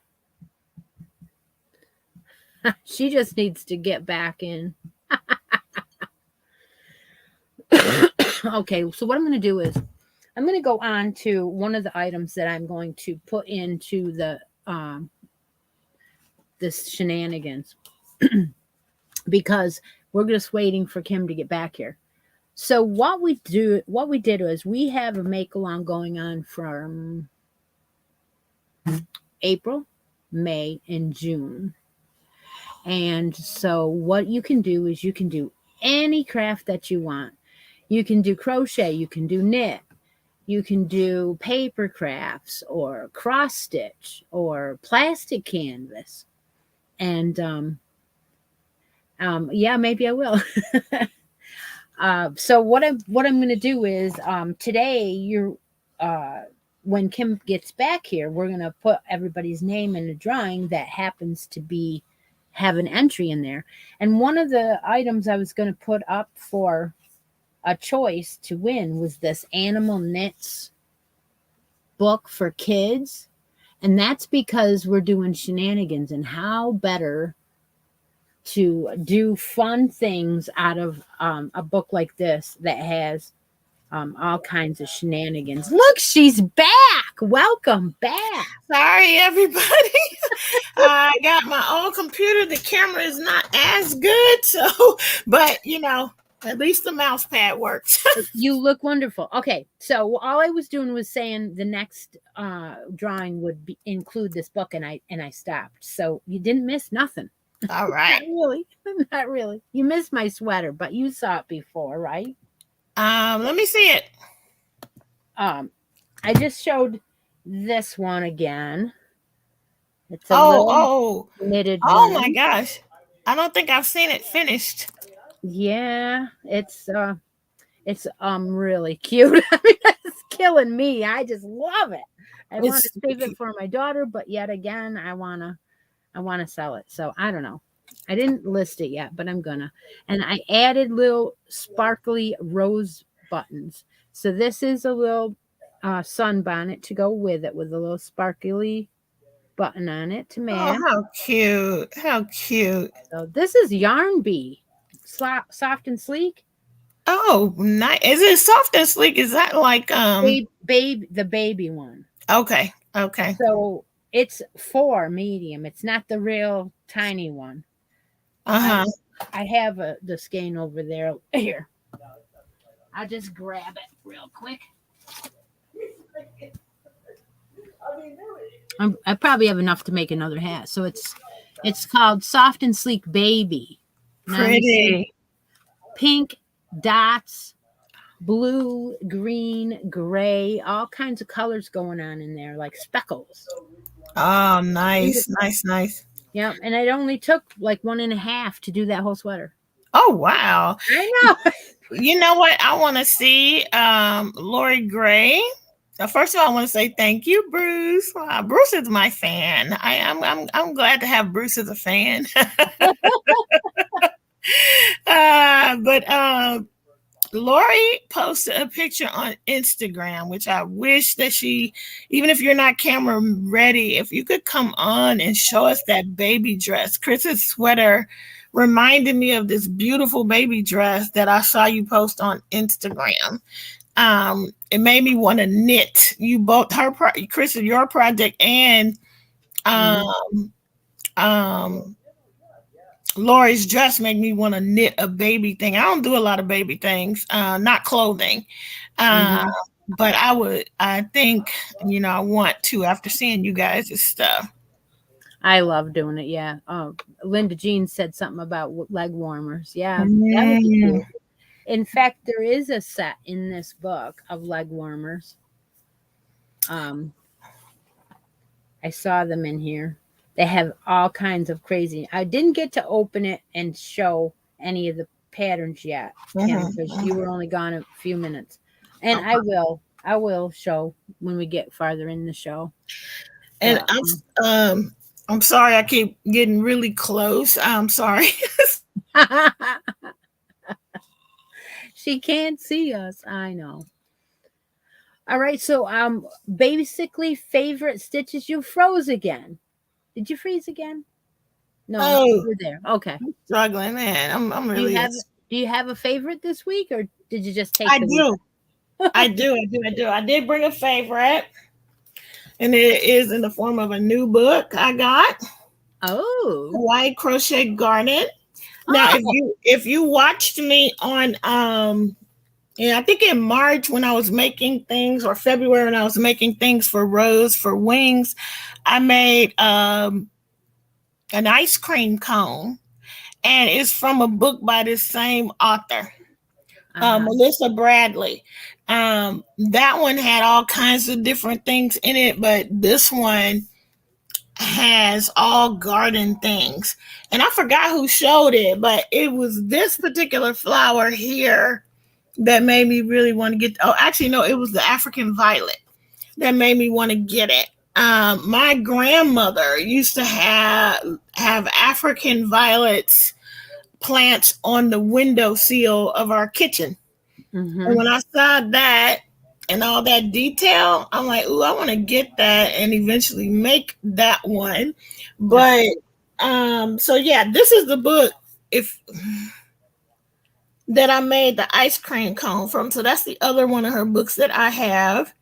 She just needs to get back in. Okay, so what I'm going to do is I'm going to go on to one of the items that I'm going to put into the this shenanigans because we're just waiting for Kim to get back here. So what we did was we have a make along going on from April, May, and June. And so what you can do is you can do any craft that you want. You can do crochet, you can do knit, you can do paper crafts or cross stitch or plastic canvas. And yeah, maybe I will. So what I'm going to do is today when Kim gets back here, we're going to put everybody's name in a drawing that happens to have an entry in there. And one of the items I was going to put up for a choice to win was this Animal Knits book for kids. And that's because we're doing shenanigans, and how better to do fun things out of a book like this that has all kinds of shenanigans. Look, she's back. Welcome back. Sorry, everybody. I got my own computer. The camera is not as good, so but at least the mouse pad works. You look wonderful. Okay, so all I was doing was saying the next drawing would include this book, and I stopped. So you didn't miss nothing. All right. Not really. You missed my sweater, but you saw it before, right? Let me see it. I just showed this one again. It's a knitted Oh one. my gosh. I don't think I've seen it finished. Yeah, it's really cute. I mean, it's killing me. I just love it. I want to save it for my daughter, but yet again, I wanna sell it. So I don't know. I didn't list it yet, but I'm gonna. And I added little sparkly rose buttons. So this is a little sunbonnet to go with it, with a little sparkly button on it to match. Oh, how cute. How cute. So this is Yarn Bee. Soft and sleek. Oh, nice. Is it soft and sleek? Is that like the baby one? Okay. Okay. So It's 4 medium. It's not the real tiny one. Uh-huh. I have the skein over there. Here. I'll just grab it real quick. I probably have enough to make another hat. So it's called Soft and Sleek Baby. Pretty. Pink dots, blue, green, gray, all kinds of colors going on in there, like speckles. Oh, nice, nice. Yeah, and it only took like 1.5 to do that whole sweater. Oh, wow. I know. You know what? I want to see Lori Gray. First of all, I want to say thank you, Bruce. Bruce is my fan. I'm glad to have Bruce as a fan. But Lori posted a picture on Instagram, which I wish that she, even if you're not camera ready, if you could come on and show us that baby dress. Chris's sweater reminded me of this beautiful baby dress that I saw you post on Instagram. It made me want to knit. You both, Chris, your project, and Lori's dress made me want to knit a baby thing. I don't do a lot of baby things, not clothing. But I think, I want to after seeing you guys' stuff. I love doing it. Yeah. Linda Jean said something about leg warmers. Yeah. That would be cool. In fact, there is a set in this book of leg warmers. I saw them in here. They have all kinds of crazy. I didn't get to open it and show any of the patterns yet, Kim, because you were only gone a few minutes. And I will show when we get farther in the show. And I'm sorry I keep getting really close. I'm sorry. She can't see us. I know. All right. So basically favorite stitches. You froze again. Did you freeze again? No, you were there. Okay. I'm struggling, man. I'm really. Do you have a favorite this week, or did you just take? I do. I do. I did bring a favorite, and it is in the form of a new book I got. Oh, Hawaii Crochet Garden. Now, if you watched me on I think in March when I was making things, or February when I was making things for Rose for Wings, I made an ice cream cone, and it's from a book by this same author, Melissa Bradley. That one had all kinds of different things in it, but this one has all garden things. And I forgot who showed it, but it was this particular flower here that made me really want to get. Oh, actually, no, it was the African violet that made me want to get it. My grandmother used to have African violets plants on the windowsill of our kitchen. And when I saw that and all that detail, I'm like, ooh, I want to get that and eventually make that one. But so yeah, this is the book that I made the ice cream cone from. So that's the other one of her books that I have,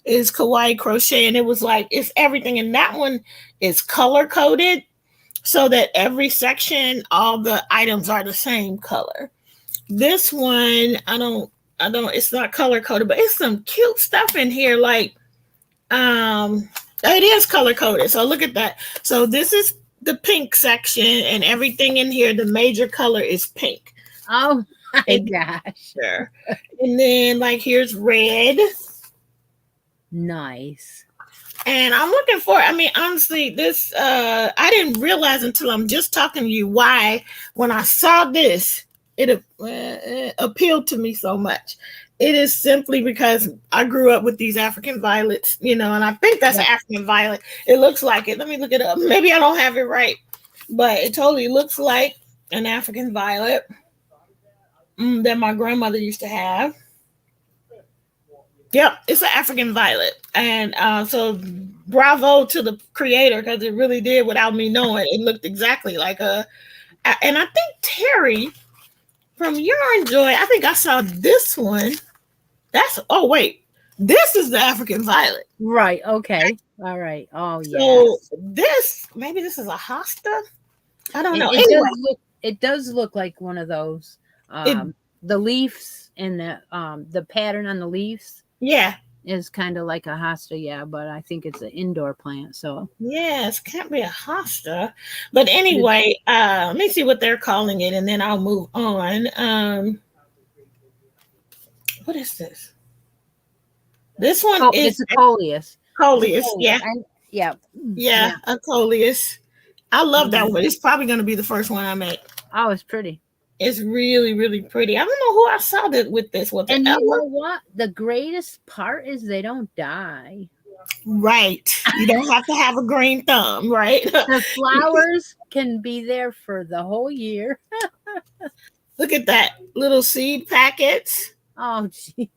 is Kawaii Crochet. And it was like, it's everything. And that one is color coded so that every section, all the items are the same color. This one, it's not color coded, but it's some cute stuff in here. Like, it is color coded. So look at that. So this is the pink section, and everything in here, the major color is pink. Oh my gosh. Sure. And then like here's red. Nice. And I'm looking for, honestly, this I didn't realize until I'm just talking to you why when I saw this, it appealed to me so much. It is simply because I grew up with these African violets, and I think that's an African violet. It looks like it. Let me look it up. Maybe I don't have it right, but it totally looks like an African violet that my grandmother used to have. Yep, it's an African violet. And so bravo to the creator, because it really did, without me knowing, it looked exactly like and I think Terry from Yarn Joy, I think I saw this one. This is the African violet. Right, okay. All right. Oh So yes. maybe this is a hosta. I don't know. It does Anyway, look. It does look like one of those. it The leaves and the pattern on the leaves yeah. is kind of like a hosta, yeah, but I think it's an indoor plant. So Yes, can't be a hosta. But anyway, let me see what they're calling it and then I'll move on. What is this? This one oh, is it's a coleus. It's a Coleus. coleus. Yeah. Yeah, Yeah, yeah. a Coleus. I love that Mhm. one. It's probably going to be the first one I make. Oh, it's pretty. It's really, really pretty. I don't know who I saw that with this. Was it And you Ella? know what? The greatest part is they don't die. Right. You don't have to have a green thumb, right? The flowers can be there for the whole year. Look at that little seed packets. Oh, jeez.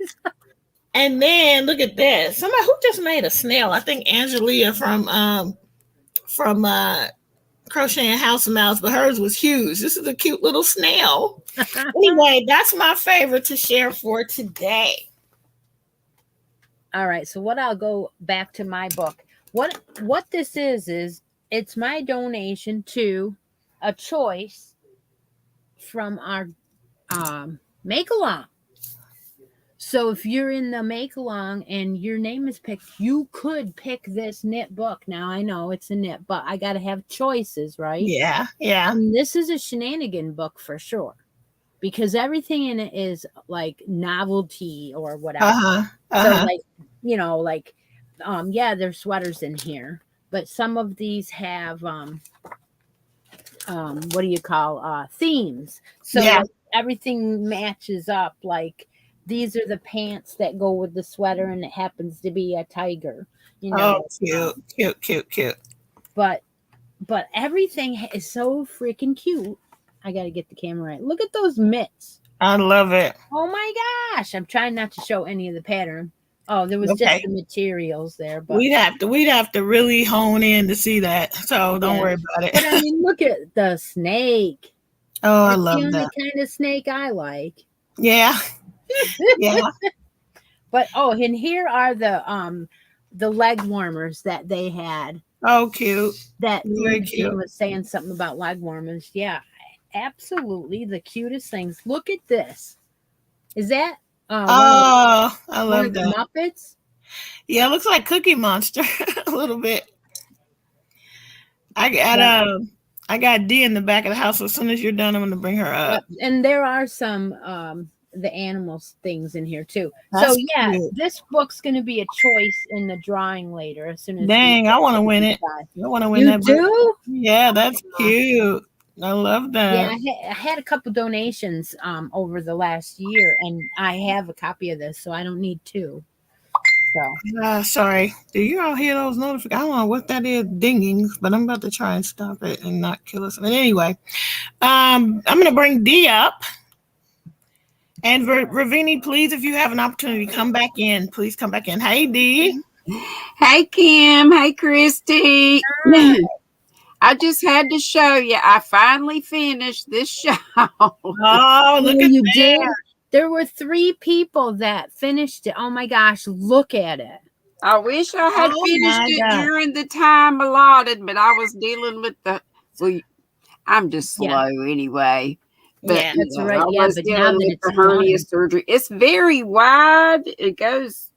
And then look at this. Somebody who just made a snail. I think Angelia from Crochet and House Mouse, but hers was huge. This is a cute little snail. Anyway, that's my favorite to share for today. All right. So what I'll go back to my book. What this is it's my donation to a choice from our make along. So if you're in the make along and your name is picked, you could pick this knit book. Now I know it's a knit, but I got to have choices, right? Yeah, yeah. And this is a shenanigan book for sure because everything in it is like novelty or whatever. Uh-huh. So Uh-huh. like, like yeah, there's sweaters in here, but some of these have what do you call themes. So Yeah. like everything matches up. Like these are the pants that go with the sweater and it happens to be a tiger, you Oh, know. cute, cute, cute, cute. But everything is so freaking cute. I got to get the camera right. Look at those mitts. I love it. Oh my gosh. I'm trying not to show any of the pattern. Oh, there was just Okay. the materials there, but We'd have to really hone in to see that. So don't yeah. worry about it. But I mean, look at the snake. Oh, I That's the love only that. kind of snake I like. Yeah. Yeah. But oh, and here are the leg warmers that they had. Oh, cute. That Very Imogen cute. was saying something about leg warmers. Yeah, absolutely the cutest things. Look at this. Is that Oh, I one love of the that. Muppets? Yeah, it looks like Cookie Monster a little bit. I got Yeah. I got D in the back of the house. So as soon as you're done, I'm gonna bring her up. And there are some the animals things in here too. So That's yeah, cute. this book's going to be a choice in the drawing later as soon as we Dang, I want to win it. I want to win You that book. do? Yeah, that's cute. I love Yeah, that. I had a couple donations over the last year, and I have a copy of this, so I don't need two. So Sorry. Do you all hear those notifications? I don't know what that is, dinging, but I'm about to try and stop it and not kill us. But anyway, I'm gonna bring D up. And Ravini, please, if you have an opportunity, come back in. Please come back in. Hey, D. Hey, Kim. Hey, Christy. I just had to show you. I finally finished this show. Oh, look at you that. did. There were 3 people that finished it. Oh my gosh, look at it. I wish I had Oh, finished my it God. during the time allotted, but I was dealing with well, I'm just slow anyway. But Yeah. That's right. I Yeah, was but now dealing that with the it's hernia done. surgery. It's very wide. It goes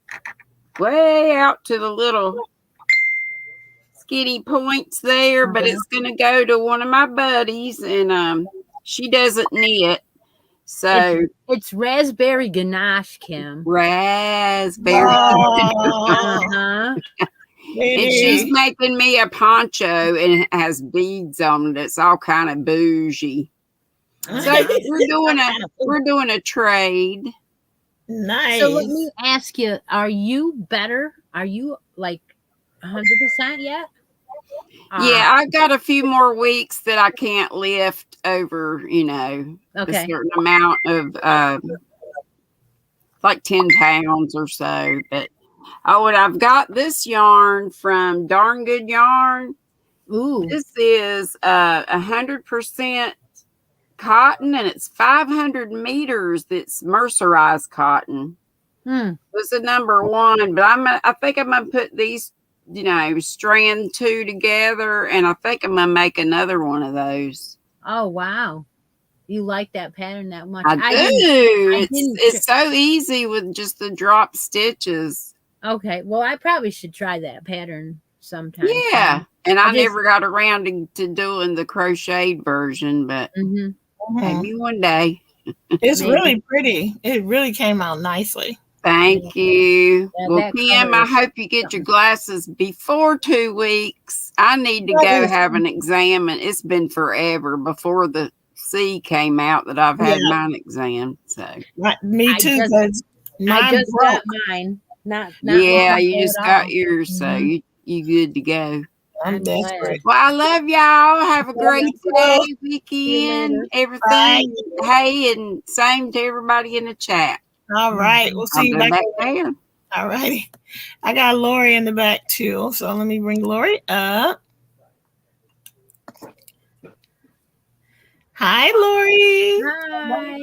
way out to the little skinny points there, but it's going to go to one of my buddies, and she doesn't knit. So It's raspberry ganache, Kim. raspberry. Oh, Uh-huh. And she's Lady. making me a poncho, and it has beads on it. It's all kind of bougie. So we're doing a trade. Nice. So let me ask you, are you better? Are you like 100% yet? Yeah, I got a few more weeks that I can't lift over, a Okay. certain amount of like 10 pounds or so. But and I've got this yarn from Darn Good Yarn. Ooh. This is 100% cotton, and it's 500 meters. That's mercerized cotton. Hmm. It was the number 1, but I think I'm gonna put these strand 2 together, and I think I'm gonna make another one of those. Oh wow, you like that pattern that much? I do. It's so easy with just the drop stitches. Okay, well, I probably should try that pattern sometime. Yeah, and I never got around to doing the crocheted version, but maybe one day. It's really pretty. It really came out nicely. Thank you. Yeah, well, Kim, I hope you get your glasses before 2 weeks. I need to go have an exam, and it's been forever before the C came out that I've had mine examed. So me too. I just got mine. Not yeah, you just got yours, so you good to go. I'm desperate. Well, I love y'all. Have a great day, weekend, everything. Bye. Hey, and same to everybody in the chat. All right. We'll see you back there. All righty. I got Lori in the back too. So let me bring Lori up. Hi, Lori. Hi.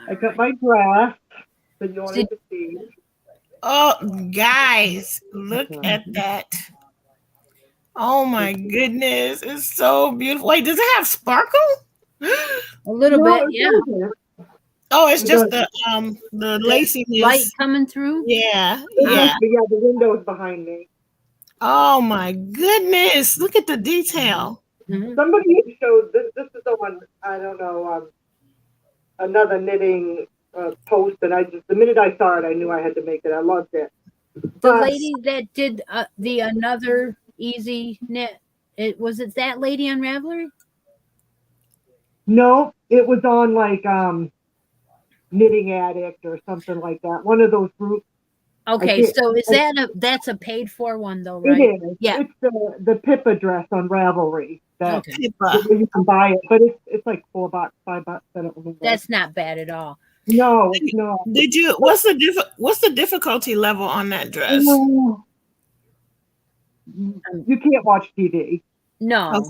I got my draft that you wanted to see. Oh, guys, look at that. Oh my goodness. It's so beautiful. Wait, does it have sparkle? A little bit, yeah. Oh, it's just the laciness. Light coming through? Yeah. Yeah, the window's behind me. Oh my goodness. Look at the detail. Somebody showed this is the one, I don't know, another knitting post, and the minute I saw it, I knew I had to make it. I loved it. The lady that did the another easy knit, was it that lady on Ravelry? No, it was on like Knitting Addict or something like that. One of those groups. Okay, so is that's a paid for one though, right? It is. Yeah. It's the Pippa dress on Ravelry. That Pippa. You can buy it, but it's like $4, $5. I don't remember. That's not bad at all. No. Did you? What's the difficulty level on that dress? You can't watch TV. No.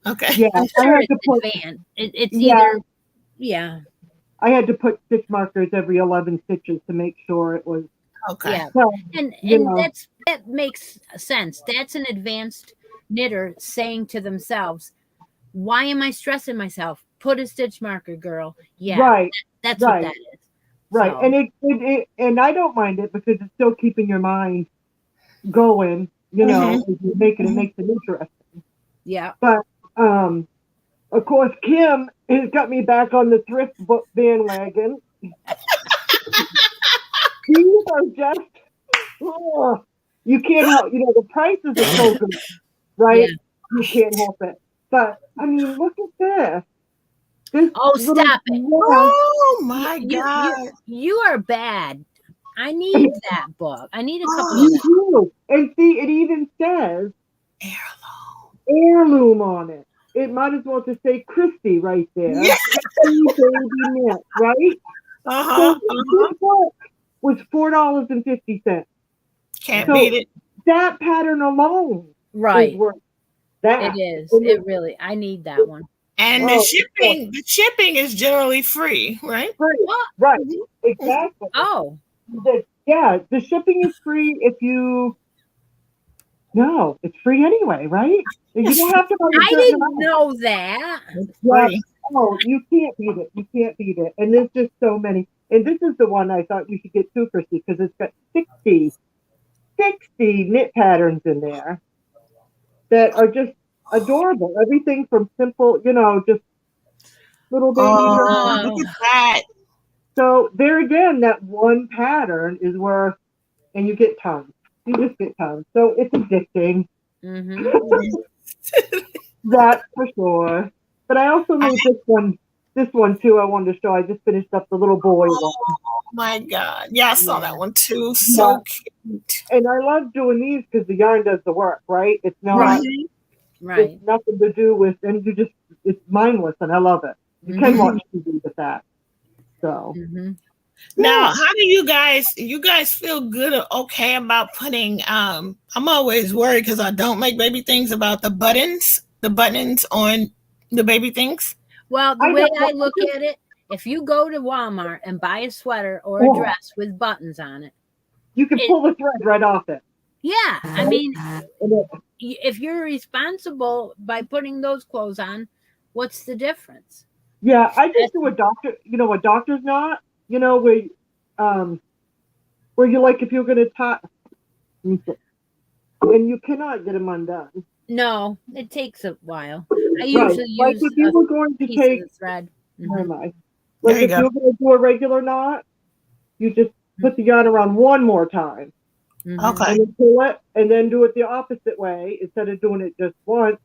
Okay. Yeah, I'm sure it's advanced. It's either. Yeah. I had to put stitch markers every 11 stitches to make sure it was okay. Yeah. So, and that makes sense. That's an advanced knitter saying to themselves, "Why am I stressing myself? Put a stitch marker, girl." Yeah. Right. That's what that is. Right. So. And it and I don't mind it because it's still keeping your mind going, as you make it, it makes it interesting. Yeah. But of course, Kim has got me back on the thrift book bandwagon. These are just, you can't help, the prices are so good, right? Yeah. You can't help it. But, I mean, look at this. Stop it. Oh, my God. You are bad. I need that book. I need a couple of them. And see, it even says heirloom on it. It might as well just say Christy right there. Yeah. Baby knit, right? So this book was $4.50. Can't beat it. That pattern alone, right? Is worth that. It is. It really. I need that one. And the shipping is generally free, right? Free. Right. Exactly. Oh. The shipping is free if you. No, it's free anyway, right? You don't have to. I didn't know that. Right. Oh, you can't beat it. You can't beat it. And there's just so many. And this is the one I thought you should get too, Christy, because it's got 60 knit patterns in there that are just adorable. Everything from simple, just little baby. Look at that. So there again, that one pattern is worth, and you get tons. You just get tons. So it's addicting. That's for sure. But I also made this one too. I wanted to show. I just finished up the little boy one. Oh my God. Yeah, I saw that one too. So cute. And I love doing these because the yarn does the work, right? It's not right. It's nothing to do with, and it's mindless, and I love it. You can watch TV with that. So now, how do you guys feel good or okay about putting I'm always worried because I don't make baby things about the buttons on the baby things. Well, the way I look at it, if you go to Walmart and buy a sweater or a dress with buttons on it, You can pull the thread right off it. Yeah, I mean, And it, if you're responsible by putting those clothes on, what's the difference? yeah, I just do a doctor. You know, a doctor's knot. You know, where you like if you're going to tie, and you cannot get them undone. No, it takes a while. I Right. usually Like use if you were going to piece take, of the thread. where am I? There Like you if go. you're going to do a regular knot, you just put the yarn around one more time. Mhm. Okay. And then pull it, and then do it the opposite way. Instead of doing it just once,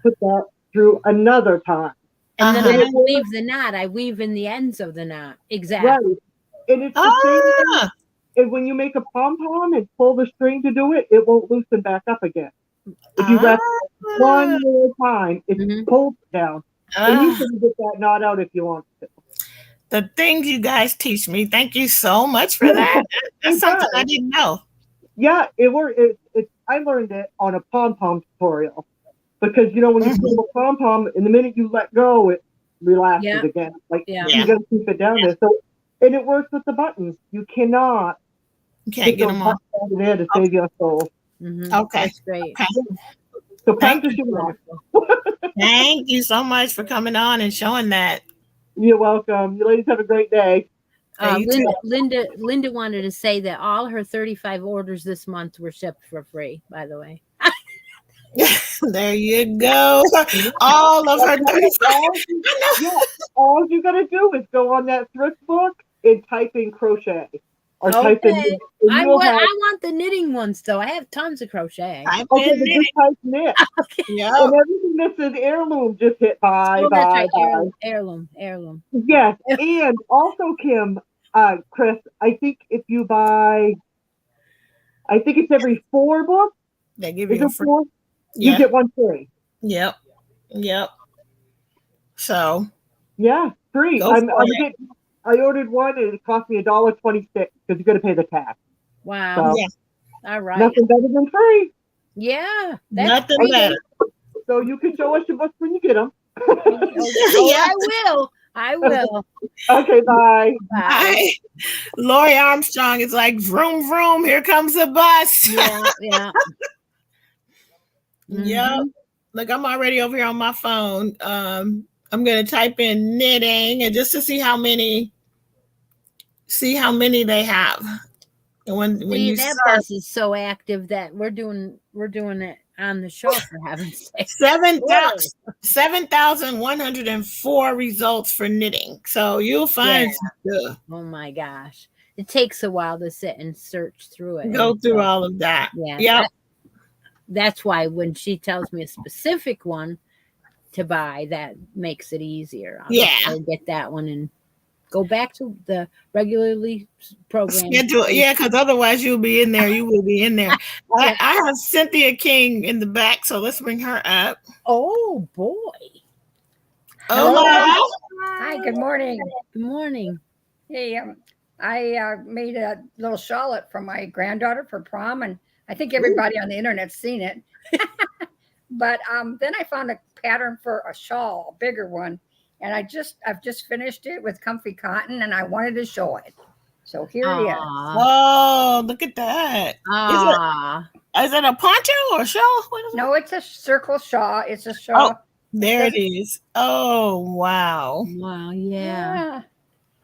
put that through another time. And then Uh-huh. I don't weave the knot. I weave in the ends of the knot. Exactly. Right. And it's the same thing. Ah, And when you make a pom-pom and pull the string to do it, it won't loosen back up again. If you wrap it one more time, it Mhm. pulls down. And you ah. can get that knot out if you want to. The things you guys teach me. Thank you so much for that. That's It something I does. didn't know. Yeah, I learned it on a pom-pom tutorial. Because, you know, when you pull the pom-pom, and the minute you let go, it relaxes Yeah. again. Like, Yeah. you got to keep it down there. So, and it works with the buttons. You cannot You can't get those them on. buttons out of there to save your soul. Mhm. Okay. That's great. Okay. So Thank practice you. your knot. Wonderful. Thank you so much for coming on and showing that. You're welcome. You ladies have a great day. Yeah, you too. Linda wanted to say that all her 35 orders this month were shipped for free, by the way. There you go. All of her 35. All you gotta do is go on that thrift book and type in crochet or type in, Okay. and I you'll have. want the knitting ones though. I have tons of crochet. I've Okay, been but knitting. just type knit, Okay. Yep. and everything that says heirloom, just hit buy, Oh, that's buy, right. buy. Heirloom. Yes, and also Kim, Chris, I think if you buy, I think it's every 4 books. They give Is you a it free. 4? You Yeah. get one free. Yep. Yep. So Yeah, free. go for it. I ordered one and it cost me $1.26 because you got to pay the tax. Wow. So Yeah. All right. nothing better than free. Yeah. Nothing great. better. So you can show us your books when you get them. Oh, Yeah. I will. Okay, bye. Bye. Hi. Lori Armstrong is like, vroom, vroom, here comes the bus. Yeah. Yep. Mhm. Look, I'm already over here on my phone. I'm gonna type in knitting and just to see how many they have. And when See, you that start bus is so active that we're doing it on the show, for heaven's sake. 7,104 results for knitting. So you'll find some stuff. Oh my gosh. It takes a while to sit and search through it. Go and through so, all of that. yeah. Yep. That's why when she tells me a specific one to buy, that makes it easier. I'll get that one and go back to the regularly programmed Schedule. Yeah, because otherwise you'll be in there. You will be in there. I have Cynthia King in the back, so let's bring her up. Oh boy. Hola. Hi, good morning. Good morning. Hey, I made a little shawlette for my granddaughter for prom, and I think everybody on the internet's seen it. But then I found a pattern for a shawl, a bigger one, and I've just finished it with comfy cotton, and I wanted to show it. So here it is. Oh, look at that. Is it a poncho or shawl? What is No, it's a circle shawl. It's a shawl. Oh, there it is. Oh, wow. Wow, yeah.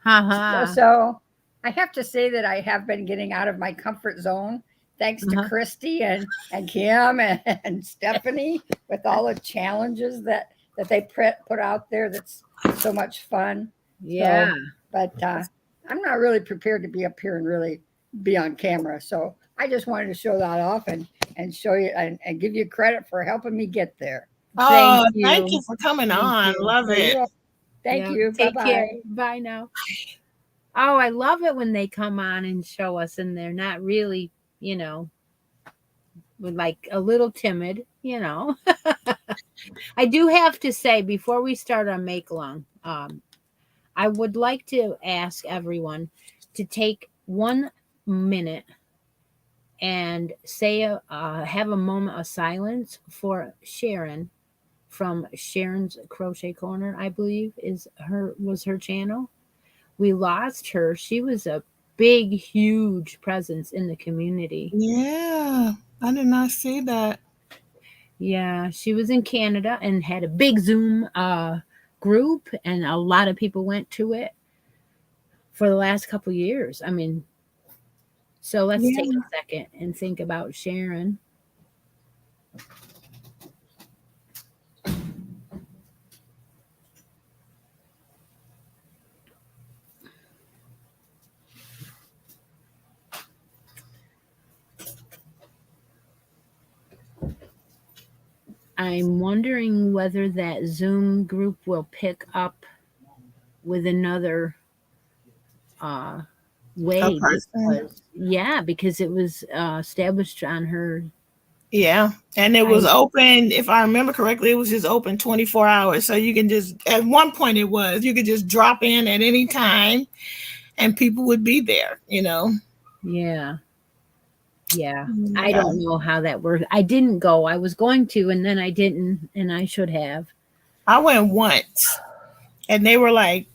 Yeah. So I have to say that I have been getting out of my comfort zone thanks to Christy and Kim and Stephanie with all the challenges that they put out there. That's so much fun. Yeah. So, but I'm not really prepared to be up here and really be on camera. So I just wanted to show that off and show you and give you credit for helping me get there. Oh, thank you for coming on. Love it. Thank you. Take Bye-bye. care. Bye now. Oh, I love it when they come on and show us and they're not really, like a little timid, I do have to say before we start our make along, I would like to ask everyone to take 1 minute and say have a moment of silence for Sharon from Sharon's Crochet Corner, I believe was her channel. We lost her. She was a big, huge presence in the community. Yeah, I did not see that. Yeah, she was in Canada and had a big Zoom group, and a lot of people went to it for the last couple years. I mean, so let's Yeah. take a second and think about Sharon. I'm wondering whether that Zoom group will pick up with another A way. person. Because it was established on her. Yeah, and it was I, open. If I remember correctly, it was just open 24 hours. So you can just, at one point, it was you could just drop in at any time, and people would be there. yeah. I Yeah. don't know how that works. I didn't go. I was going to, and then I didn't, and I should have. I went once, and they were like,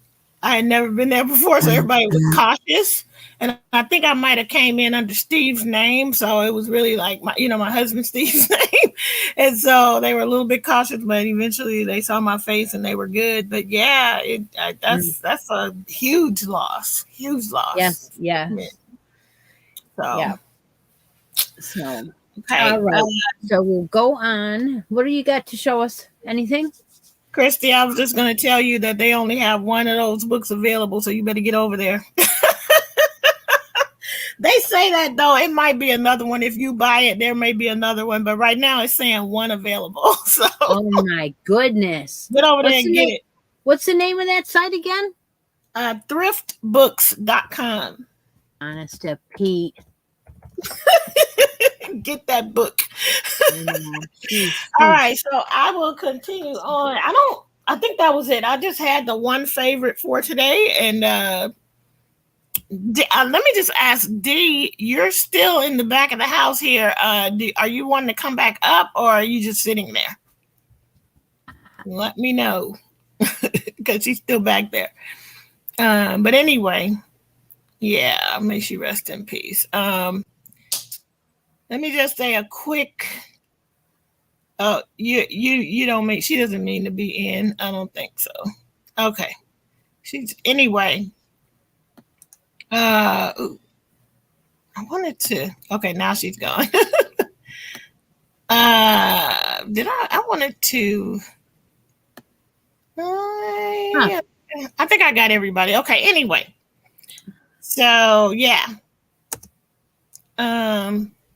I had never been there before, so everybody was cautious. And I think I might have came in under Steve's name, so it was really like my husband Steve's name, and so they were a little bit cautious. But eventually, they saw my face and they were good. But yeah, that's a huge loss, huge loss. Yes. Yeah. So Yeah. So, okay, all right. So we'll go on. What do you got to show us? Anything? Christy, I was just going to tell you that they only have one of those books available, so you better get over there. They say that though, it might be another one. If you buy it, there may be another one, but right now it's saying one available. So Oh my goodness. get over there and get it. What's the name of that site again? Thriftbooks.com. Honest to Pete. Get that book. Jeez. All right, so I will continue on. I think that was it. I just had the one favorite for today, and let me just ask D, you're still in the back of the house here. Are you wanting to come back up, or are you just sitting there? Let me know, because she's still back there. But anyway, yeah, may she rest in peace. Let me just say a quick. Oh, you don't mean, she doesn't mean to be in. I don't think so. Okay, she's anyway. I wanted to. Okay, now she's gone. I wanted to. Yeah, I think I got everybody. Okay, anyway. So yeah.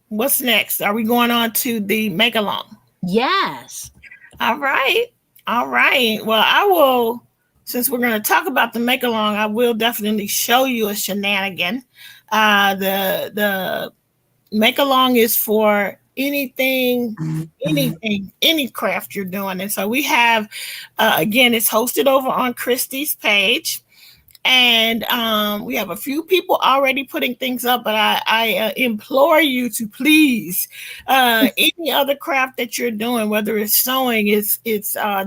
What's next? Are we going on to the make along? Yes. All right. Well, I will. Since we're going to talk about the make along, I will definitely show you a shenanigan. The make along is for anything, any craft you're doing. And so we have, again, it's hosted over on Christy's page. And we have a few people already putting things up, but I implore you to please, any other craft that you're doing, whether it's sewing, it's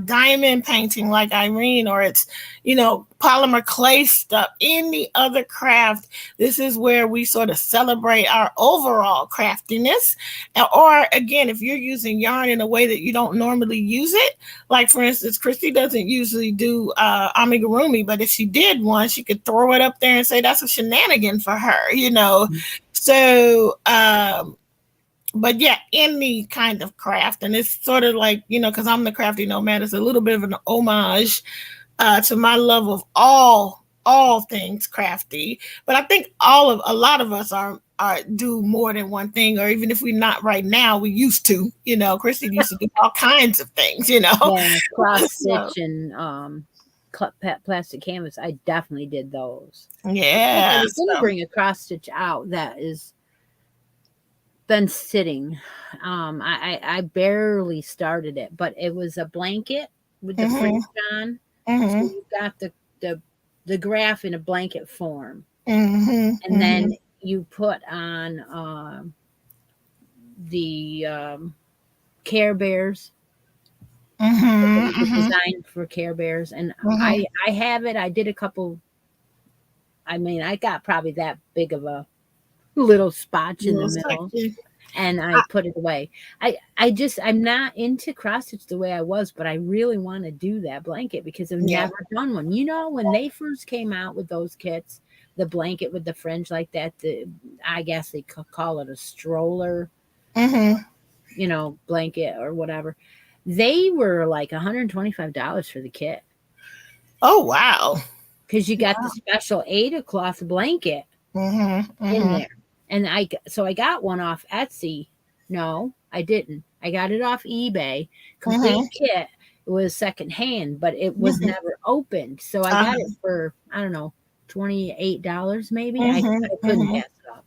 diamond painting like Irene, or it's polymer clay stuff, any other craft. This is where we sort of celebrate our overall craftiness. Or again, if you're using yarn in a way that you don't normally use it, like for instance, Christy doesn't usually do amigurumi, but if she did one, she could throw it up there and say that's a shenanigan for her, So, but yeah, any kind of craft. And it's sort of like, because I'm the crafty nomad, it's a little bit of an homage to my love of all things crafty. But I think a lot of us are do more than one thing, or even if we're not right now, we used to. Christy used to do all kinds of things. Yeah, cross stitch and plastic canvas. I definitely did those. Yeah, I was going to bring a cross stitch out that is been sitting. I barely started it, but it was a blanket with the fringe on. So you got the graph in a blanket form, and then you put on the Care Bears. Designed for Care Bears, and I have it. I did a couple I mean, I got probably that big of a little spotch in the Little middle, section. and I put it away. I'm not into cross stitch the way I was, but I really want to do that blanket because I've Yeah. never done one. You know, when they first came out with those kits, the blanket with the fringe like that, I guess they could call it a stroller, Mm-hmm. you know, blanket or whatever. They were like $125 for the kit Oh wow. because you got the special Ada cloth blanket Mm-hmm. in Mm-hmm. there. And I got one off Etsy. No, I didn't. I got it off eBay. Complete kit. It was secondhand, but it was Mm-hmm. never opened. So I got it for, I don't know, $28 maybe. I Mm-hmm. couldn't Mm-hmm. pass it up.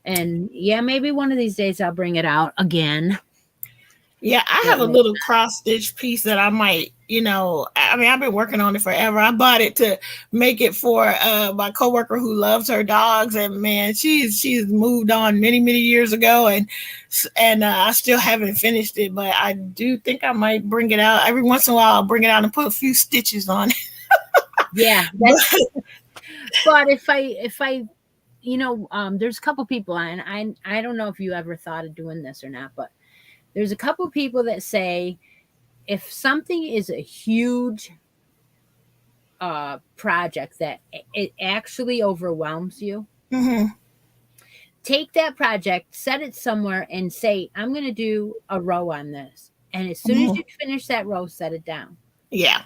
And yeah, maybe one of these days I'll bring it out again. Yeah, I have a little cross stitch piece that I might, I mean, I've been working on it forever. I bought it to make it for my coworker who loves her dogs, and man, she's moved on many many years ago, and I still haven't finished it, but I do think I might bring it out every once in a while. I'll bring it out and put a few stitches on it. Yeah, but if I there's a couple people, and I don't know if you ever thought of doing this or not, but there's a couple people that say if something is a huge project that it actually overwhelms you, Mm-hmm. take that project, set it somewhere, and say, I'm going to do a row on this. And as soon as you finish that row, set it down. Yeah.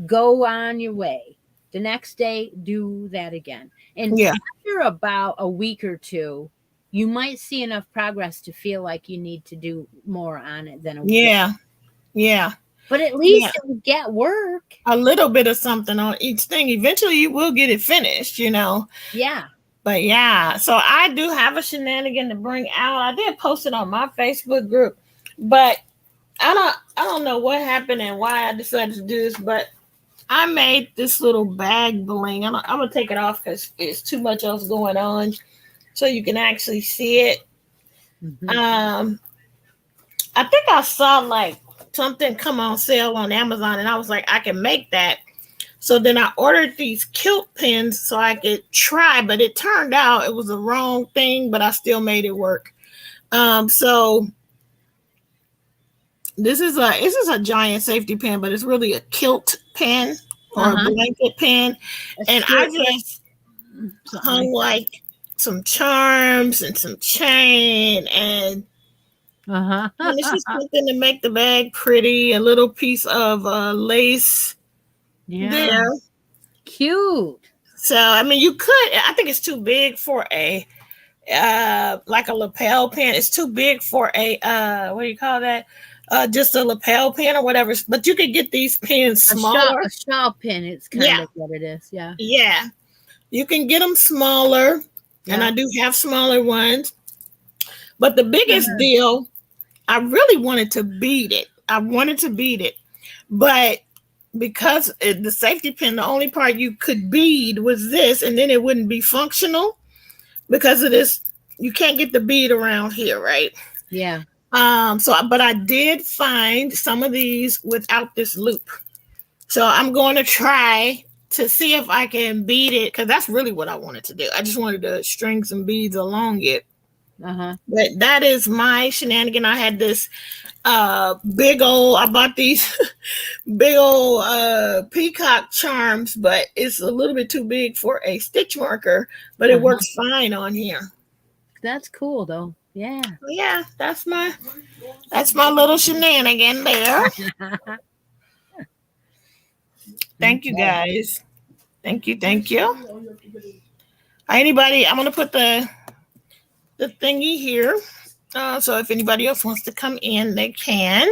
Go on your way. The next day, do that again. And Yeah. after about a week or two, you might see enough progress to feel like you need to do more on it than a week. Yeah. Yeah. But at least it will get work. A little bit of something on each thing. Eventually you will get it finished, Yeah. But yeah, so I do have a shenanigan to bring out. I did post it on my Facebook group, but I don't know what happened and why I decided to do this, but I made this little bag bling. I'm gonna take it off because it's too much else going on, so you can actually see it. Mm-hmm. I think I saw like something come on sale on Amazon, and I was like, I can make that. So then I ordered these kilt pins so I could try, but it turned out it was the wrong thing, but I still made it work. So this is a giant safety pin, but it's really a kilt pin or a blanket pin. And I just hung like some charms and some chain, and it's just something to make the bag pretty. A little piece of lace there. Cute. So I mean, you could. I think it's too big for a like a lapel pin. It's too big for a what do you call that? Just a lapel pin or whatever. But you could get these pins smaller. A shawl pin. It's kind of what it is. Yeah. Yeah. You can get them smaller, and I do have smaller ones. But the biggest deal, I really wanted to bead it. But because the safety pin, the only part you could bead was this, and then it wouldn't be functional because of this. You can't get the bead around here, right? Yeah. But I did find some of these without this loop. So I'm going to try to see if I can bead it, because that's really what I wanted to do. I just wanted to string some beads along it. But that is my shenanigan. I had this I bought these big old peacock charms, but it's a little bit too big for a stitch marker, but it works fine on here. That's cool though. Yeah. Yeah, that's my little shenanigan there. Thank you guys. Thank you. Anybody, I'm gonna put the thingy here. So if anybody else wants to come in, they can.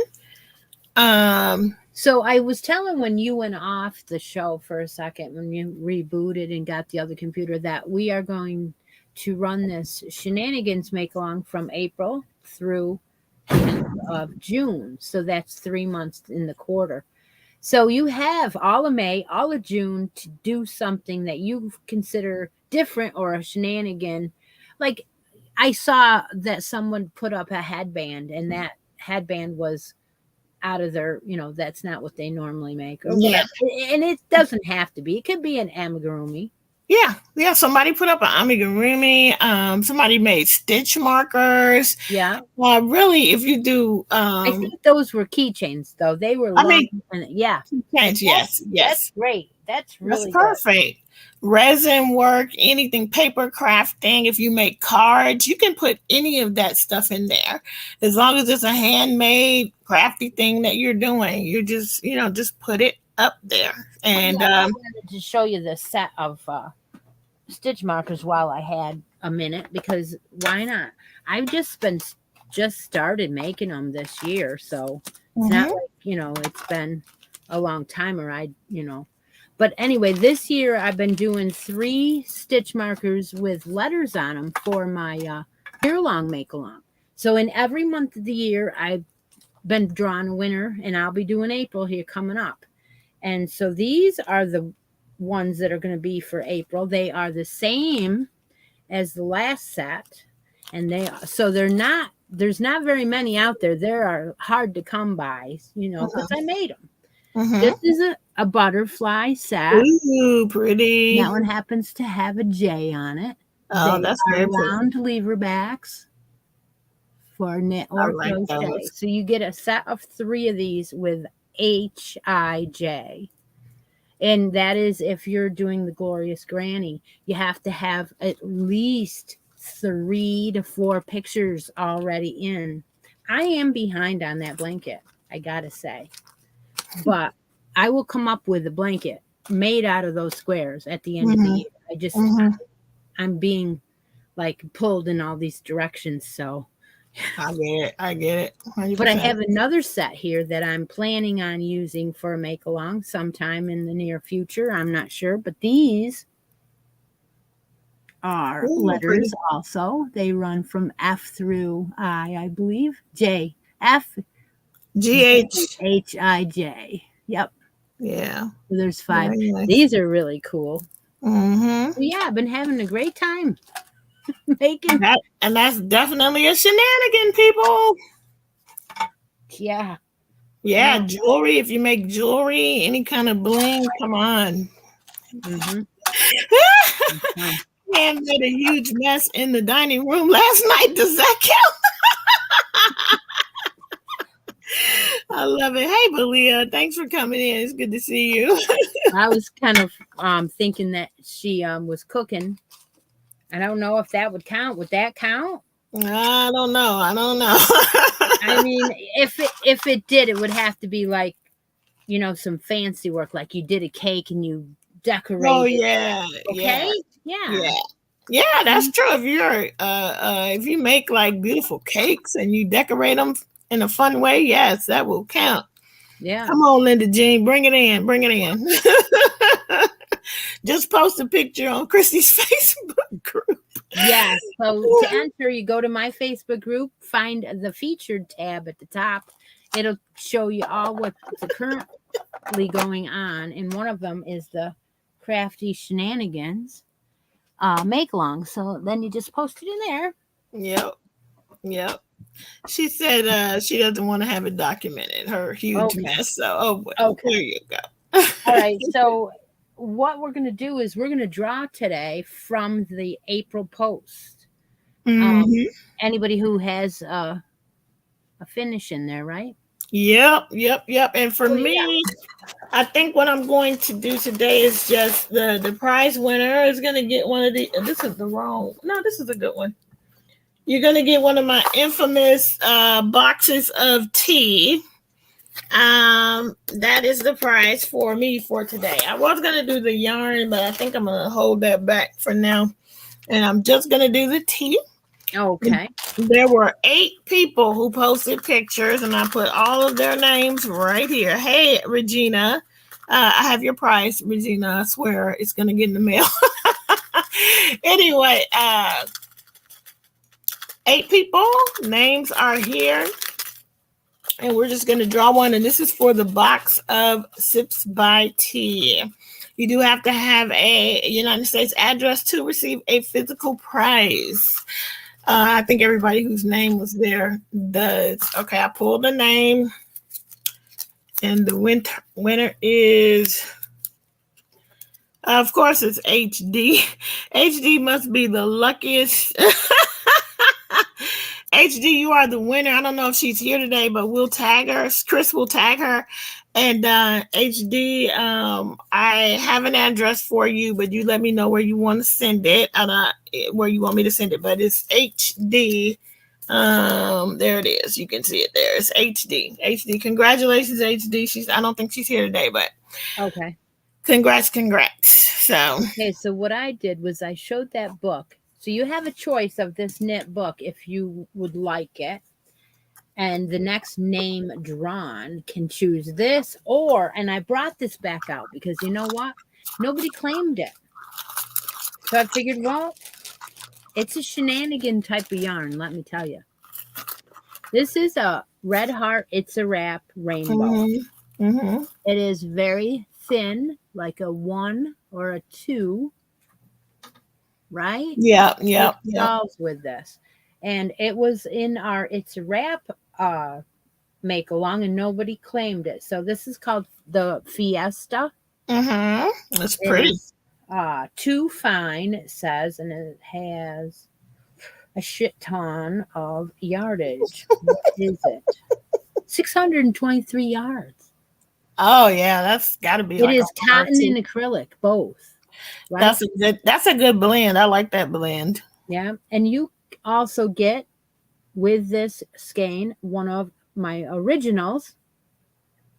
So I was telling when you went off the show for a second, when you rebooted and got the other computer, that we are going to run this shenanigans make along from April through of June. So that's 3 months in the quarter. So you have all of May, all of June to do something that you consider different or a shenanigan. Like I saw that someone put up a headband, and that headband was out of their, that's not what they normally make or whatever. And it doesn't have to be. It could be an amigurumi. Yeah. Somebody put up an amigurumi. Somebody made stitch markers. Yeah. Really, if you do, I think those were keychains, though. They were long. Yeah. Yes. That's great. That's really That's perfect. Resin work, anything, paper crafting. If you make cards, you can put any of that stuff in there. As long as it's a handmade, crafty thing that you're doing, you just, just put it up there. And I wanted to show you the set of stitch markers while I had a minute, because why not? I've just started making them this year, so it's not like, it's been a long time, or but anyway, this year I've been doing 3 stitch markers with letters on them for my year-long make-along. So in every month of the year, I've been drawing a winner, and I'll be doing April here coming up. And so these are the ones that are going to be for April. They are the same as the last set, and there's not very many out there. They are hard to come by, because I made them. This is a butterfly set. Ooh, pretty. That one happens to have a J on it. Oh, that's very round lever backs for knit or crochet. So you get a set of 3 of these with HIJ. And that is if you're doing the Glorious Granny. You have to have at least 3 to 4 pictures already in. I am behind on that blanket, I gotta say. But I will come up with a blanket made out of those squares at the end of the year. I just, I'm being like pulled in all these directions. So I get it. 100%. But I have another set here that I'm planning on using for a make along sometime in the near future. I'm not sure, but these are letters also. They run from F through I believe. J, F, GHIJ. Yep. Yeah. So there's 5. Nice. These are really cool. So yeah, I've been having a great time making that, and that's definitely a shenanigan, people. Yeah, jewelry. If you make jewelry, any kind of bling, come on. Man made a huge mess in the dining room last night. Does that count? I love it. Hey, Belia, thanks for coming in. It's good to see you. I was kind of thinking that she was cooking. I don't know if that would count. Would that count? I don't know. I mean, if it did, it would have to be like, some fancy work, like you did a cake and you decorated. Oh yeah. Okay. Yeah, that's true. If you're if you make like beautiful cakes and you decorate them in a fun way, yes, that will count. Yeah. Come on, Linda Jean, bring it in. Just post a picture on Christy's Facebook group. Yeah. So to enter, you go to my Facebook group, find the featured tab at the top. It'll show you all what's currently going on. And one of them is the Crafty Shenanigans make along. So then you just post it in there. Yep. She said she doesn't want to have it documented, her huge mess. So, there you go. All right. So what we're going to do is we're going to draw today from the April post. Anybody who has a finish in there, right? Yep. And for me, I think what I'm going to do today is just the prize winner is going to get one of the. This is the wrong. No, this is a good one. You're going to get one of my infamous boxes of tea. That is the prize for me for today. I was going to do the yarn, but I think I'm going to hold that back for now. And I'm just going to do the tea. Okay. There were 8 people who posted pictures, and I put all of their names right here. Hey, Regina, I have your prize, Regina. I swear it's going to get in the mail. Anyway, 8 people, names are here. And we're just going to draw one. And this is for the box of Sips by Tea. You do have to have a United States address to receive a physical prize. I think everybody whose name was there does. Okay, I pulled the name. And the winner is Of course, it's HD. HD must be the luckiest. HD, you are the winner. I don't know if she's here today, but we'll tag her. Chris will tag her. And HD, I have an address for you, but you let me know where you want to send it. Where you want me to send it, but it's HD. There it is. You can see it there. It's HD. HD. Congratulations, HD. I don't think she's here today, but Okay. congrats. So Okay, so what I did was I showed that book. So you have a choice of this knit book if you would like it. And the next name drawn can choose this, and I brought this back out because you know what? Nobody claimed it. So I figured, well, it's a shenanigan type of yarn, let me tell you. This is a Red Heart It's a Wrap rainbow. It is very thin, like a 1 or a 2, right? Yeah. Dolls with this. And it was in our It's a Wrap make along, and nobody claimed it. So this is called the Fiesta. That's pretty. It's, too fine, it says, and it has a shit ton of yardage. What is it? 623 yards. Oh yeah, that's got to be. It is cotton and acrylic, both. Right? That's a good blend. I like that blend. Yeah, and you also get with this skein one of my originals,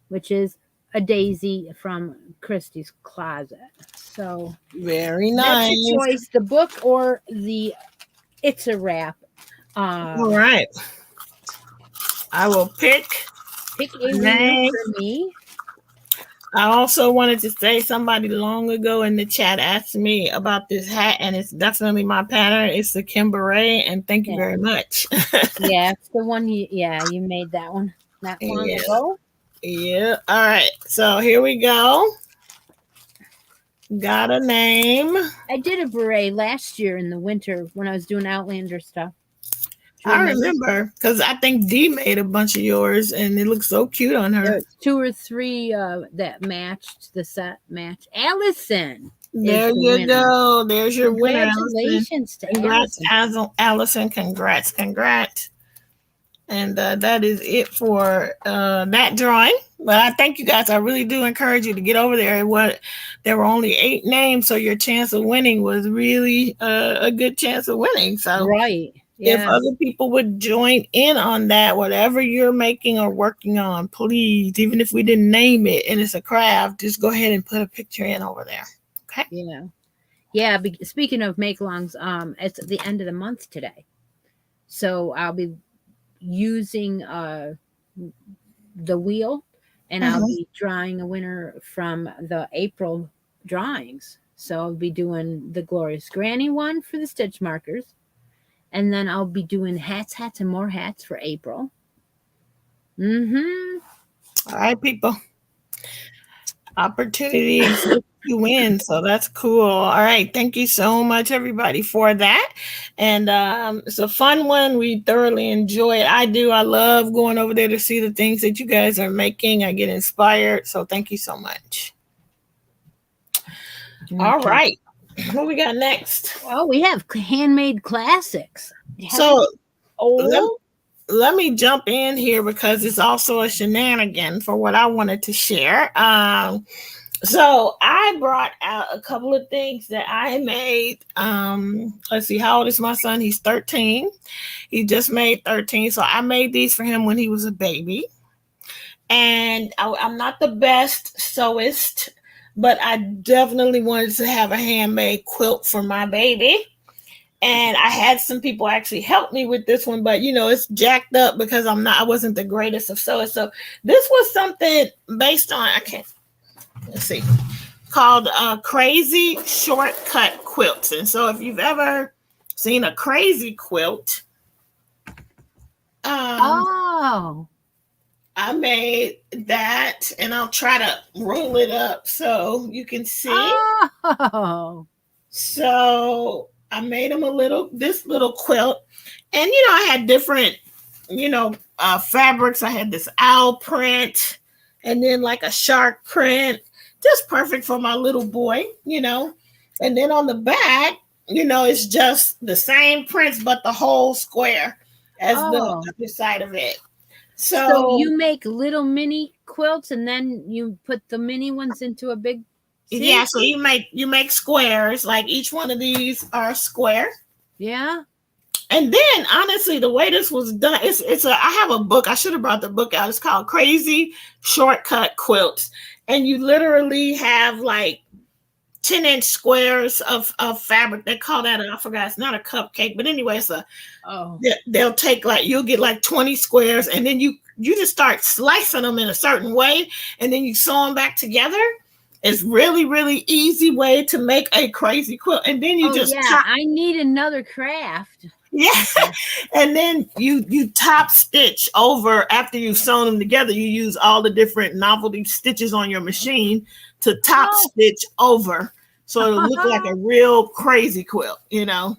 which is a daisy from Christie's Closet. So very nice. That's your choice: the book or the It's a Wrap. All right, I will pick a winner for me. I also wanted to say somebody long ago in the chat asked me about this hat, and it's definitely my pattern. It's the Ken Beret, and thank you very much. Yeah, it's the one you made that one not long ago. Yeah. All right. So here we go. Got a name. I did a beret last year in the winter when I was doing Outlander stuff. I remember because I think Dee made a bunch of yours, and it looks so cute on her. There's 2 or 3 that matched the set match. Allison. There you go. There's your winner. Congratulations to Congrats, Allison. Congrats. And that is it for that drawing. But I thank you guys. I really do encourage you to get over there. There were only 8 names, so your chance of winning was really a good chance of winning. So right. If other people would join in on that, whatever you're making or working on, please, even if we didn't name it and it's a craft, just go ahead and put a picture in over there. Okay. Yeah. Speaking of make-alongs, it's the end of the month today. So I'll be using the wheel, and I'll be drawing a winner from the April drawings. So I'll be doing the Glorious Granny one for the stitch markers. And then I'll be doing hats, and more hats for April. All right, people. Opportunity to win. So that's cool. All right. Thank you so much, everybody, for that. And it's a fun one. We thoroughly enjoy it. I do. I love going over there to see the things that you guys are making. I get inspired. So thank you so much. All right. What we got next? Well, we have Handmade Classics. So let me jump in here because it's also a shenanigan for what I wanted to share. So I brought out a couple of things that I made. Let's see, how old is my son? He's 13. He just made 13. So I made these for him when he was a baby. And I'm not the best sewist, but I definitely wanted to have a handmade quilt for my baby. And I had some people actually help me with this one, but it's jacked up because I wasn't the greatest of sewers. So this was something based on, called Crazy Shortcut Quilts. And so if you've ever seen a crazy quilt, I made that, and I'll try to roll it up so you can see. So I made him this little quilt, and I had different, fabrics. I had this owl print, and then like a shark print, just perfect for my little boy, you know. And then on the back, you know, it's just the same prints, but the whole square as the other side of it. So you make little mini quilts and then you put the mini ones into a big yeah, so you make squares, like each one of these are square. Yeah. And then honestly, the way this was done, I have a book. I should have brought the book out. It's called Crazy Shortcut Quilts. And you literally have like 10-inch squares of fabric. They call that, I forgot, it's not a cupcake, but anyway, it's they'll take like, you'll get like 20 squares, and then you just start slicing them in a certain way, and then you sew them back together. It's really, really easy way to make a crazy quilt. And then you I need another craft. Yeah. And then you top stitch over after you've sewn them together. You use all the different novelty stitches on your machine to top stitch over. So it'll look like a real crazy quilt, you know?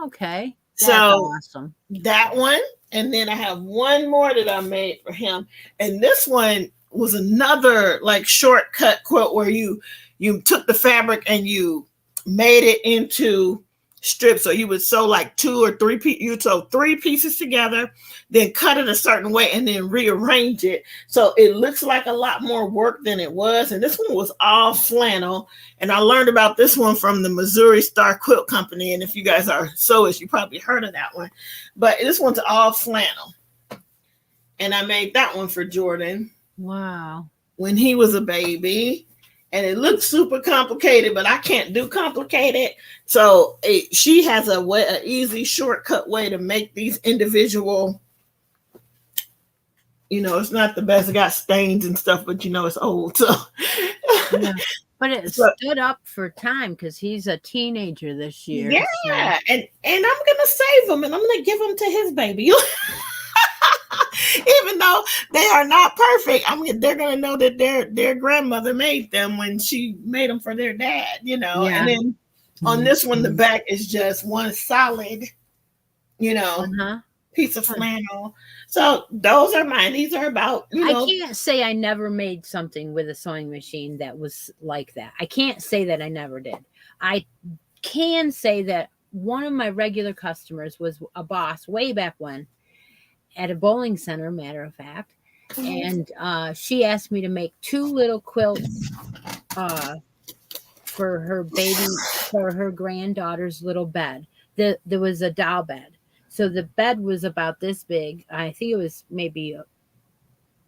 Okay. That's awesome. That one. And then I have one more that I made for him. And this one was another like shortcut quilt where you took the fabric and you made it into strips. So you would sew like 2 or 3 pieces. You sew 3 pieces together, then cut it a certain way, and then rearrange it. So it looks like a lot more work than it was. And this one was all flannel. And I learned about this one from the Missouri Star Quilt Company. And if you guys are sewish, you probably heard of that one. But this one's all flannel. And I made that one for Jordan. Wow. When he was a baby. And it looks super complicated, but I can't do complicated. So she has an easy shortcut way to make these individual, you know, it's not the best. It got stains and stuff, but you know, it's old. So, yeah. But it stood up for time because he's a teenager this year. Yeah. So. And I'm going to save him and I'm going to give him to his baby. Even though they are not perfect, they're going to know that their grandmother made them when she made them for their dad, you know. Yeah. And then on this one, the back is just one solid, you know, piece of flannel. So those are mine. These are about, you know. I can't say I never made something with a sewing machine that was like that. I can't say that I never did. I can say that one of my regular customers was a boss way back when. At a bowling center, matter of fact. And she asked me to make 2 little quilts for her baby, for her granddaughter's little bed. There was a doll bed. So the bed was about this big. I think it was maybe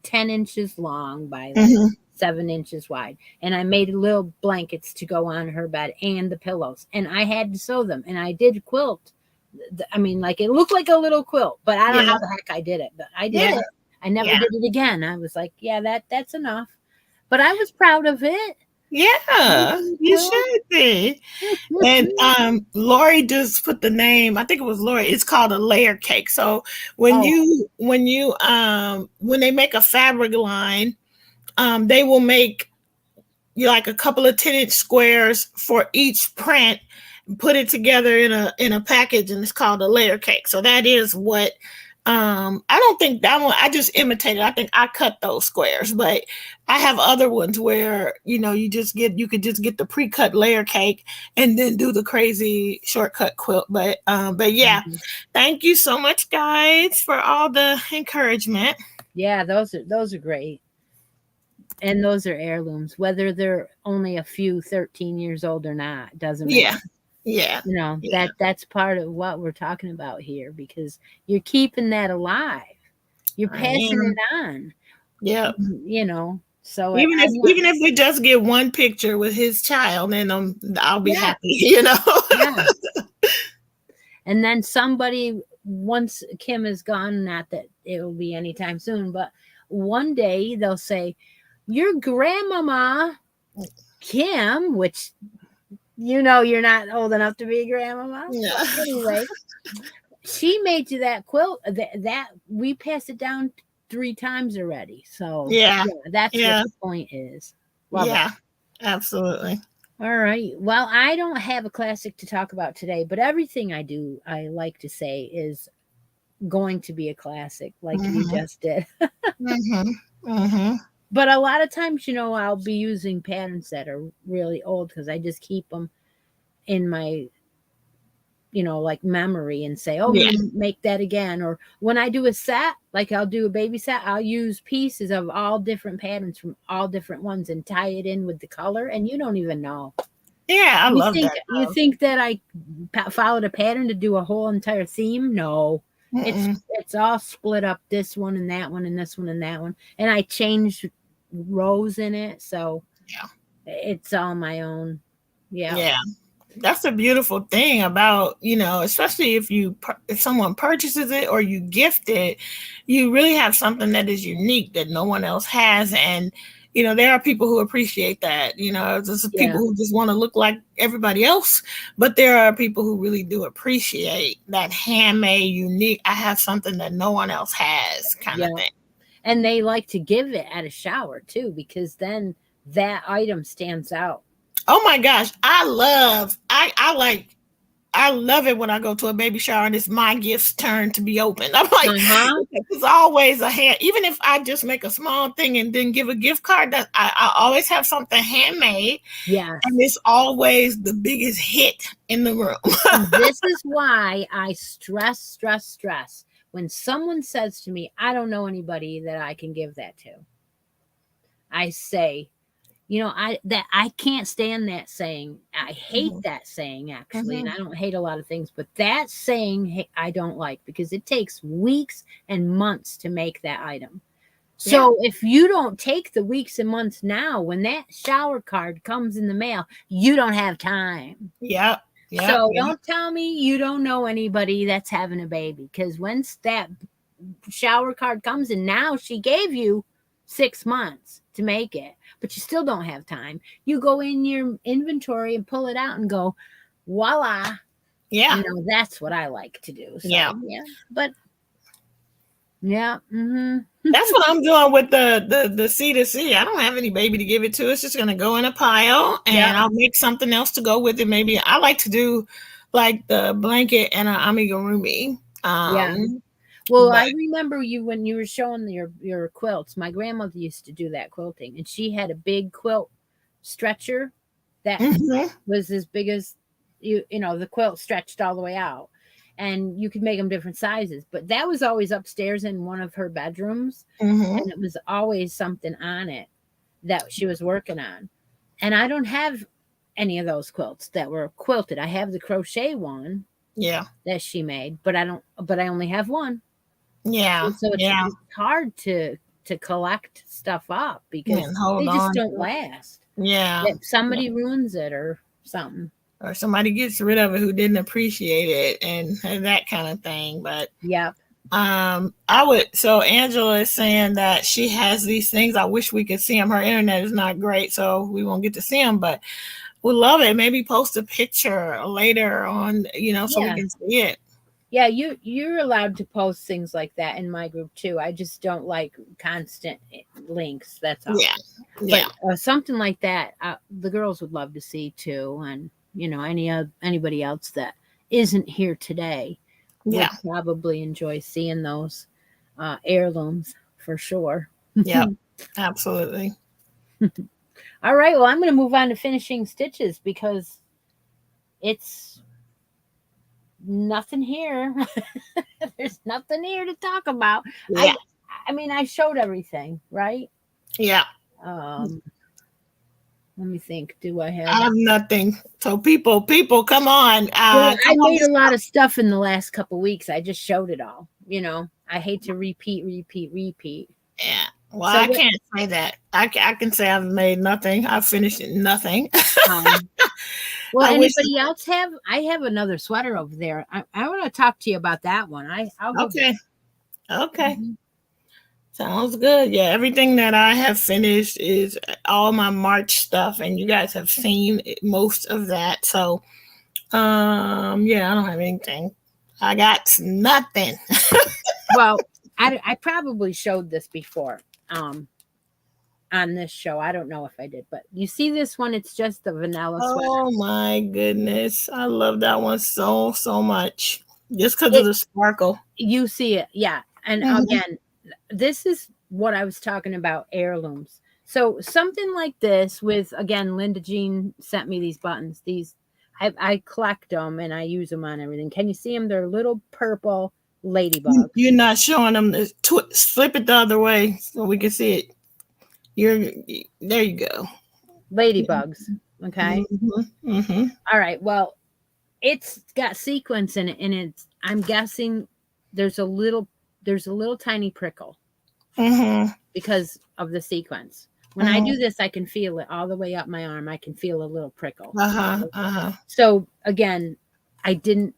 10 inches long by like 7 inches wide. And I made little blankets to go on her bed and the pillows. And I had to sew them. And I did quilt. I mean, like it looked like a little quilt, but I don't know how the heck I did it, but I did it. I never did it again. I was like, that's enough. But I was proud of it. Yeah, you should be. And Lori just put the name, I think it was Lori, it's called a layer cake. So when they make a fabric line, they will make like a couple of 10-inch squares for each print, put it together in a package, and it's called a layer cake. So that is what I don't think that one, I just imitated. I think I cut those squares, but I have other ones where, you know, you could just get the pre-cut layer cake and then do the crazy shortcut quilt. But yeah, thank you so much, guys, for all the encouragement. Yeah, those are great. And those are heirlooms, whether they're only a few 13 years old or not, doesn't matter. Yeah. You know, that's part of what we're talking about here, because you're keeping that alive. You're passing it on. Yeah. You know, so even if we just get one picture with his child, then I'll be happy, you know. And then somebody, once Kim is gone, not that it will be anytime soon, but one day they'll say, your grandmama Kim, which, you know, you're not old enough to be a grandmama. Yeah. Anyway, she made you that quilt that we passed it down 3 times already. So that's what the point is. Love it. Absolutely. All right. Well, I don't have a classic to talk about today, but everything I do, I like to say, is going to be a classic, like you just did. But a lot of times, I'll be using patterns that are really old because I just keep them in my, like memory and say, oh, I'm Yeah. going to make that again. Or when I do a set, like I'll do a baby set, I'll use pieces of all different patterns from all different ones and tie it in with the color. And you don't even know. Yeah, I love that. You think that I followed a pattern to do a whole entire theme? No. It's all split up, this one and that one and this one and that one. And I changed rows in it. So Yeah. it's all my own. Yeah. Yeah. That's a beautiful thing about, especially if someone purchases it or you gift it, you really have something that is unique that no one else has. And there are people who appreciate that. There's people who just want to look like everybody else, but there are people who really do appreciate that handmade, unique, I have something that no one else has kind of thing. And they like to give it at a shower too, because then that item stands out. Oh my gosh, I love it when I go to a baby shower and it's my gift's turn to be opened. I'm like, it's always a hand. Even if I just make a small thing and then give a gift card, that I always have something handmade. Yeah, and it's always the biggest hit in the room. This is why I stress when someone says to me, "I don't know anybody that I can give that to." I say, I can't stand that saying. I hate that saying, actually. And I don't hate a lot of things, but that saying I don't like, because it takes weeks and months to make that item. So if you don't take the weeks and months now, when that shower card comes in the mail, you don't have time. So don't tell me you don't know anybody that's having a baby, because once that shower card comes in, now she gave you 6 months to make it, but you still don't have time. You go in your inventory and pull it out and go, voila. Yeah. That's what I like to do. So, but that's what I'm doing with the C2C. I don't have any baby to give it to. It's just going to go in a pile, and I'll make something else to go with it. Maybe I like to do like the blanket and an amigurumi. Well, I remember you when you were showing your quilts. My grandmother used to do that quilting, and she had a big quilt stretcher that was as big as the quilt stretched all the way out, and you could make them different sizes. But that was always upstairs in one of her bedrooms, and it was always something on it that she was working on. And I don't have any of those quilts that were quilted. I have the crochet one, that she made, but I only have one. Yeah. So it's hard to collect stuff up because they just don't last. Yeah. If somebody ruins it or something. Or somebody gets rid of it who didn't appreciate it and that kind of thing. But so Angela is saying that she has these things. I wish we could see them. Her internet is not great, so we won't get to see them, but we love it. Maybe post a picture later on, so we can see it. Yeah, you're allowed to post things like that in my group too. I just don't like constant links. That's all. But something like that, the girls would love to see too, and anybody else that isn't here today would probably enjoy seeing those heirlooms for sure. Yeah, absolutely. All right, well, I'm going to move on to finishing stitches because it's nothing here. There's nothing here to talk about. I mean, I showed everything, right? Yeah. Let me think. Do I have? I have nothing. So people, come on. I made a lot of stuff in the last couple weeks. I just showed it all. I hate to repeat. Yeah. Well, I can't say that. I can say I've made nothing. I've finished nothing. Well, anybody else have? I have another sweater over there. I want to talk to you about that one. Okay. Sounds good. Yeah, everything that I have finished is all my March stuff, and you guys have seen most of that. So, I don't have anything. I got nothing. Well, I probably showed this before. On this show. I don't know if I did, but you see this one, it's just the vanilla sweater. Oh my goodness. I love that one so much. Just because of the sparkle. You see it. Yeah. And again, this is what I was talking about, heirlooms. So something like this with, again, Linda Jean sent me these buttons. These I collect them and I use them on everything. Can you see them? They're little purple ladybugs. You're not showing them. Flip it the other way so we can see it. There you go. Ladybugs. Okay. Mm-hmm, mm-hmm. All right. Well, it's got sequins in it, and I'm guessing there's a little tiny prickle Mm-hmm. because of the sequence. When I do this, I can feel it all the way up my arm. I can feel a little prickle. So again, I didn't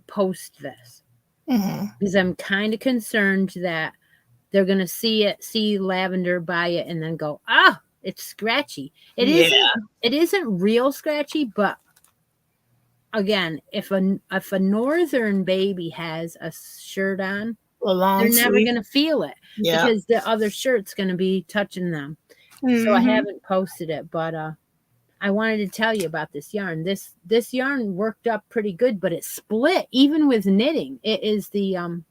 post this because I'm kind of concerned that they're going to see lavender, buy it, and then go, it's scratchy. It isn't real scratchy, but again, if a northern baby has a shirt on, they're never going to feel it because the other shirt's going to be touching them. So I haven't posted it, but I wanted to tell you about this yarn. This yarn worked up pretty good, but it split even with knitting. It is the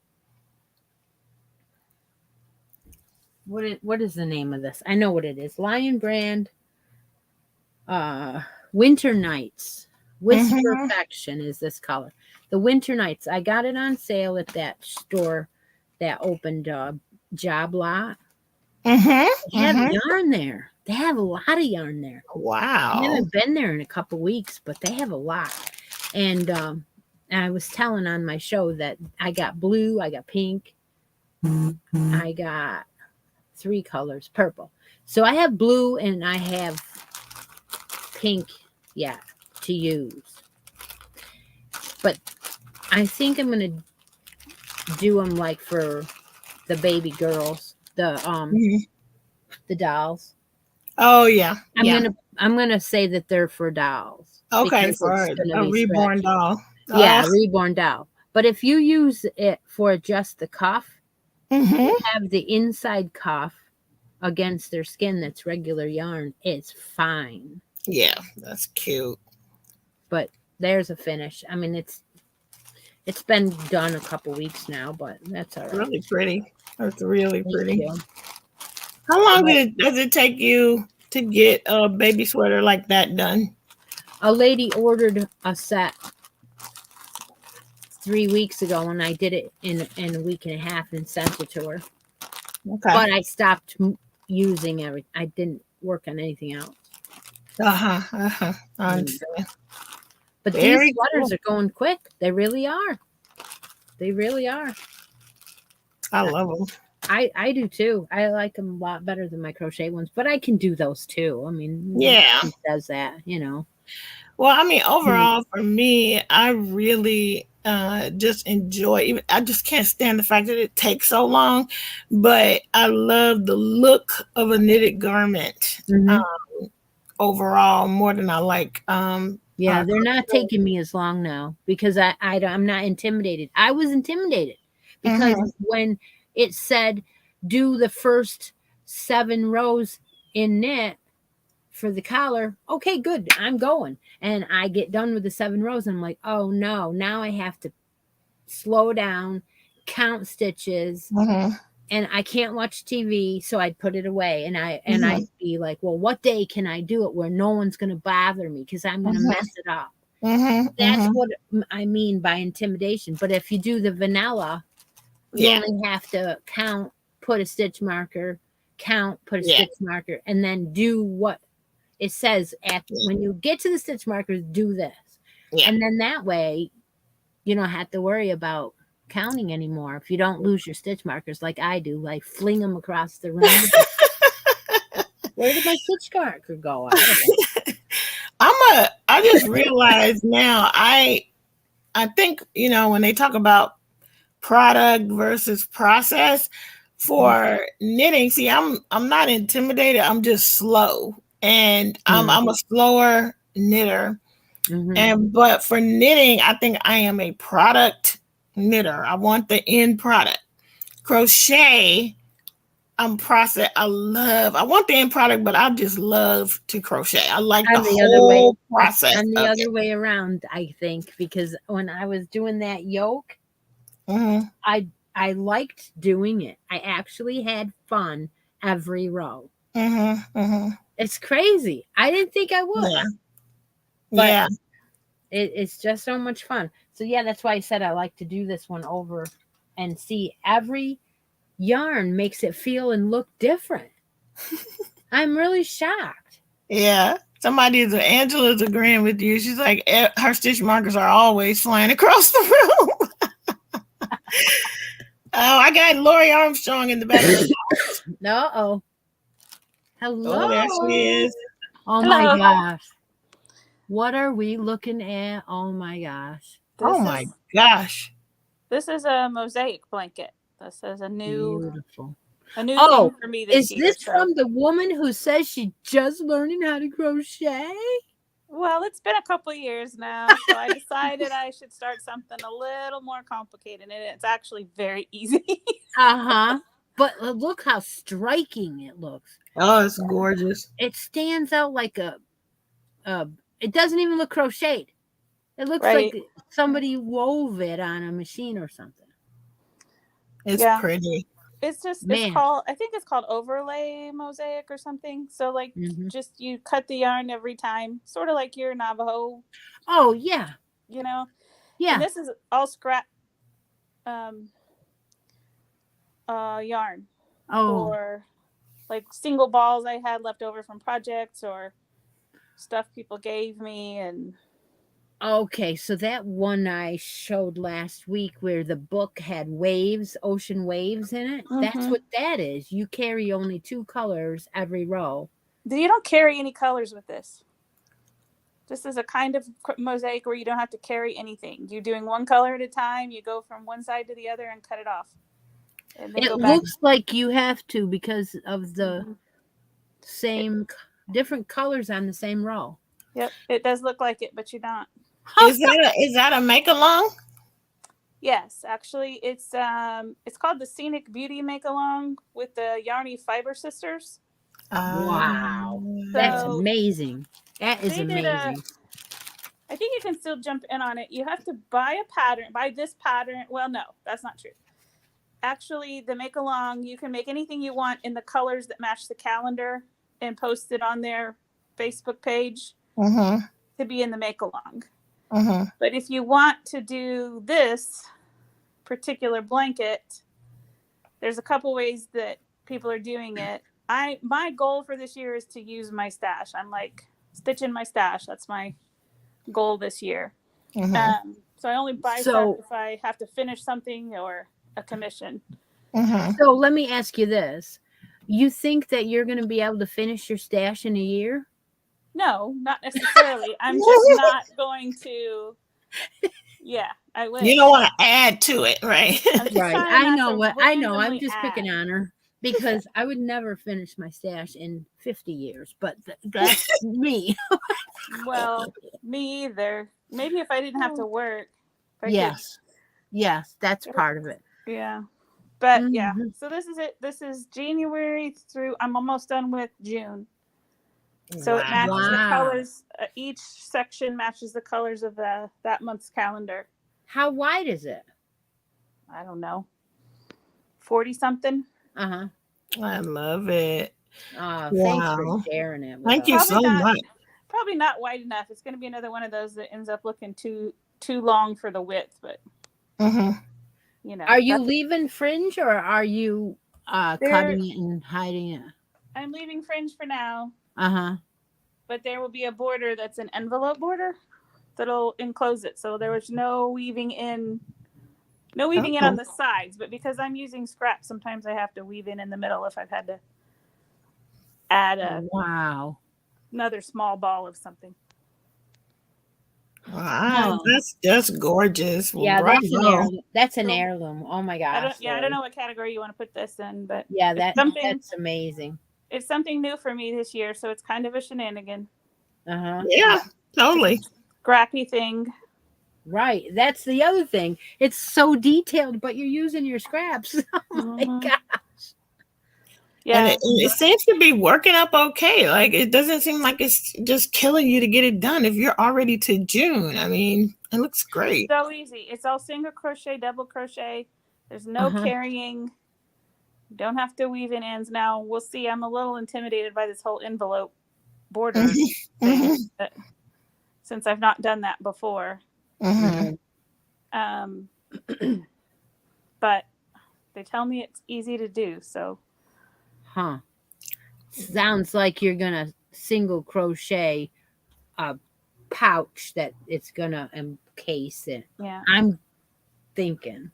what is the name of this? I know what it is. Lion Brand Winter Nights. Whisper Perfection is this color. The Winter Nights. I got it on sale at that store that opened Job Lot. They have yarn there. They have a lot of yarn there. Wow. I haven't been there in a couple weeks, but they have a lot. And I was telling on my show that I got blue, I got pink, I got 3 colors, purple. So I have blue and I have pink yet to use. But I think I'm going to do them like for the baby girls, the dolls. Oh yeah. I'm gonna say that they're for dolls. Okay, for a reborn doll. Yeah, reborn doll. But if you use it for just the cuff, you have the inside cuff against their skin that's regular yarn. It's fine. Yeah, that's cute. But there's a finish. I mean, it's been done a couple weeks now, but that's all right. Really pretty. That's really pretty. How long does it take you to get a baby sweater like that done? A lady ordered a set 3 weeks ago, and I did it in a week and a half and sent it to her. Okay. But I stopped using everything. I didn't work on anything else. I understand. But these sweaters are going quick. They really are. They really are. I love them. I do too. I like them a lot better than my crochet ones, but I can do those too. I mean, who does that, you know? Well, I mean, overall for me, I really just enjoy. I just can't stand the fact that it takes so long, but I love the look of a knitted garment overall more than I like. Yeah, they're not taking me as long now because I'm not intimidated. I was intimidated because when it said do the first 7 rows in knit for the collar. Okay, good. I'm going. And I get done with the 7 rows and I'm like, oh no, now I have to slow down, count stitches, and I can't watch TV. So I'd put it away and I'd be like, well, what day can I do it where no one's going to bother me because I'm going to mess it up. That's what I mean by intimidation. But if you do the vanilla, you only have to count, put a stitch marker, count, put a stitch marker, and then do what it says when you get to the stitch markers, do this. And then that way you don't have to worry about counting anymore. If you don't lose your stitch markers like I do, like fling them across the room. Where did my stitch marker go? I just realized now I think, you know, when they talk about product versus process for knitting, see, I'm not intimidated. I'm just slow, and I'm a slower knitter. But for knitting, I think I am a product knitter. I want the end product. Crochet, I want the end product, but I just love to crochet. I like the whole process. I'm the other way around, I think, because when I was doing that yoke, I I liked doing it. I actually had fun every row. It's crazy. I didn't think I would. Yeah. But Yeah. it's just so much fun. So yeah, that's why I said I like to do this one over and see. Every yarn makes it feel and look different. I'm really shocked. Yeah. Angela's agreeing with you. She's like, her stitch markers are always flying across the room. Oh, I got Lori Armstrong in the background. No. Hello. Oh, there she is. Oh Hello. my gosh. What are we looking at? Oh my gosh. Gosh. This is a mosaic blanket. This is a new Beautiful. thing for me this year. Is this from the woman who says she's just learning how to crochet? Well, it's been a couple of years now, so I decided I should start something a little more complicated, and it's actually very easy. But look how striking it looks. Oh, it's gorgeous. It stands out like it doesn't even look crocheted. It looks like somebody wove it on a machine or something. It's pretty. It's just, I think it's called overlay mosaic or something. So like just you cut the yarn every time, sort of like your Navajo. Oh yeah. You know? Yeah. And this is all scrap yarn. Oh. Or like single balls I had left over from projects or stuff people gave me. And okay, so that one I showed last week where the book had waves, ocean waves in it, that's what that is. You carry only 2 colors every row. You don't carry any colors with this. This is a kind of mosaic where you don't have to carry anything. You're doing one color at a time. You go from one side to the other and cut it off. And then it looks like you have to because of the same different colors on the same row. Yep, it does look like it, but you're not. Is that a make along? Yes, actually, it's called the Scenic Beauty Make Along with the Yarny Fiber Sisters. Wow, that's amazing. That is amazing. I think you can still jump in on it. You have to buy this pattern. Well, no, that's not true. Actually, the make along, you can make anything you want in the colors that match the calendar and post it on their Facebook page to be in the make along. But if you want to do this particular blanket, there's a couple ways that people are doing it. My goal for this year is to use my stash. I'm like stitching my stash. That's my goal this year. So I only buy stuff if I have to finish something or a commission. So let me ask you this. You think that you're going to be able to finish your stash in a year? No, not necessarily. I'm just not going to. Yeah, I wish. You don't want to add to it, right? Right. I know. I'm just picking on her because I would never finish my stash in 50 years, but that's me. Well, me either. Maybe if I didn't have to work. Yes, that's part of it. Yeah. But yeah, so this is it. This is January through, I'm almost done with June. So it matches the colors. Each section matches the colors of that month's calendar. How wide is it? I don't know. 40 something. I love it. Thanks for sharing it. Thank you so much. Probably not wide enough. It's going to be another one of those that ends up looking too long for the width, but you know. Are you leaving fringe or are you cutting it and hiding it? I'm leaving fringe for now. But there will be a border that's an envelope border that'll enclose it. So there was no weaving in on the sides, but because I'm using scraps, sometimes I have to weave in the middle if I've had to add another small ball of something. Wow, that's gorgeous. Yeah, that's an heirloom. Oh my gosh. I don't know what category you want to put this in, but yeah, that's amazing. It's something new for me this year, so it's kind of a shenanigan. Yeah, totally. Scrappy thing. Right. That's the other thing. It's so detailed, but you're using your scraps. Oh my gosh. Yeah. And it seems to be working up okay. Like it doesn't seem like it's just killing you to get it done if you're already to June. I mean, it looks great. So easy. It's all single crochet, double crochet. There's no carrying. You don't have to weave in ends. Now we'll see. I'm a little intimidated by this whole envelope border thing, but, since I've not done that before. But they tell me it's easy to do. So, sounds like you're gonna single crochet a pouch that it's gonna encase it. Yeah, I'm thinking.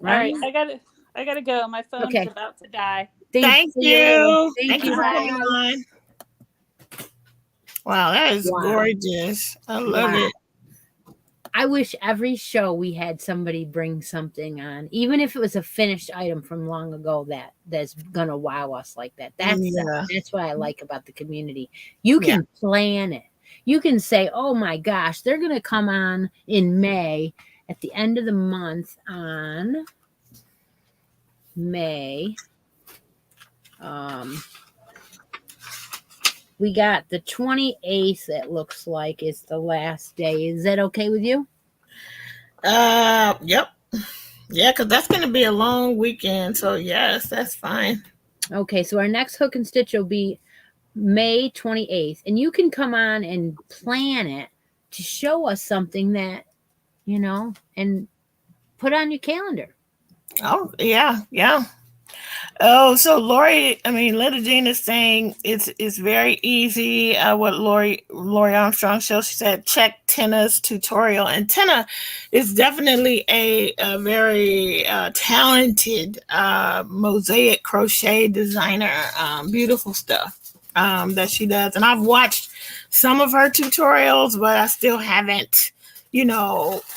Right? All right, I gotta go. My phone is about to die. Thank you. Thank you for coming on. Wow, that is gorgeous. I love it. I wish every show we had somebody bring something on, even if it was a finished item from long ago that's gonna wow us like that. That's what I like about the community. You can plan it. You can say, "Oh my gosh, they're gonna come on in May at the end of the month on May." We got the 28th, it looks like, is the last day. Is that okay with you? Yep. Yeah, because that's going to be a long weekend. So, yes, that's fine. Okay, so our next hook and stitch will be May 28th. And you can come on and plan it to show us something that, and put on your calendar. Oh, yeah. Oh, so Letta Jean is saying it's very easy. What Lori Armstrong shows, she said, check Tina's tutorial. And Tina is definitely a very talented mosaic crochet designer. Beautiful stuff that she does. And I've watched some of her tutorials, but I still haven't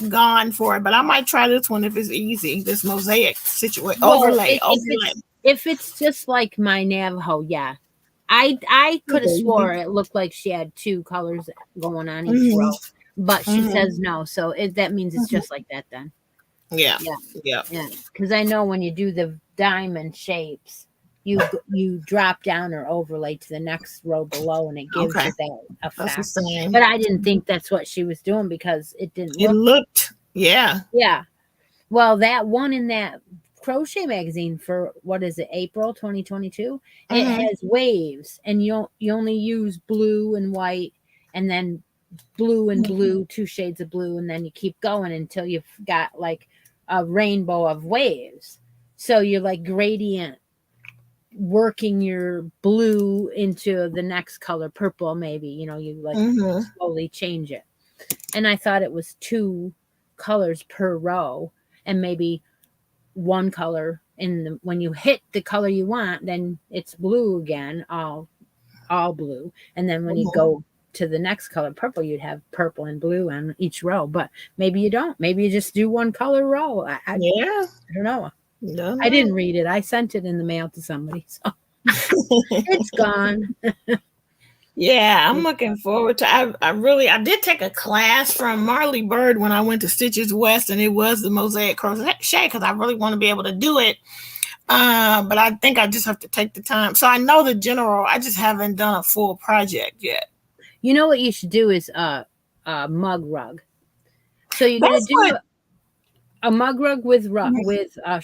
gone for it. But I might try this one if it's easy, this mosaic situation. Overlay. If it's just like my Navajo, yeah. I could have swore it looked like she had two colors going on each row, but she says no. So that means it's just like that then. Yeah. Because I know when you do the diamond shapes, you drop down or overlay to the next row below, and it gives you that effect. That's the same. But I didn't think that's what she was doing because it didn't. It looked. Yeah. Well, that one in that crochet magazine for what is it, April 2022, it has waves, and you only use blue and white, and then blue and blue, two shades of blue, and then you keep going until you've got like a rainbow of waves. So you're like gradient working your blue into the next color, purple maybe, you like slowly change it. And I thought it was 2 colors per row, and maybe one color when you hit the color you want, then it's blue again, all blue. And then when you go to the next color, purple, you'd have purple and blue on each row. But maybe you don't. Maybe you just do one color row. I don't know. No. I didn't read it. I sent it in the mail to somebody, so it's gone. Yeah, I'm looking forward to. I did take a class from Marley Bird when I went to Stitches West, and it was the mosaic crochet because I really want to be able to do it. But I think I just have to take the time. So I know the general. I just haven't done a full project yet. You know what you should do is a mug rug. So you're gonna do a mug rug with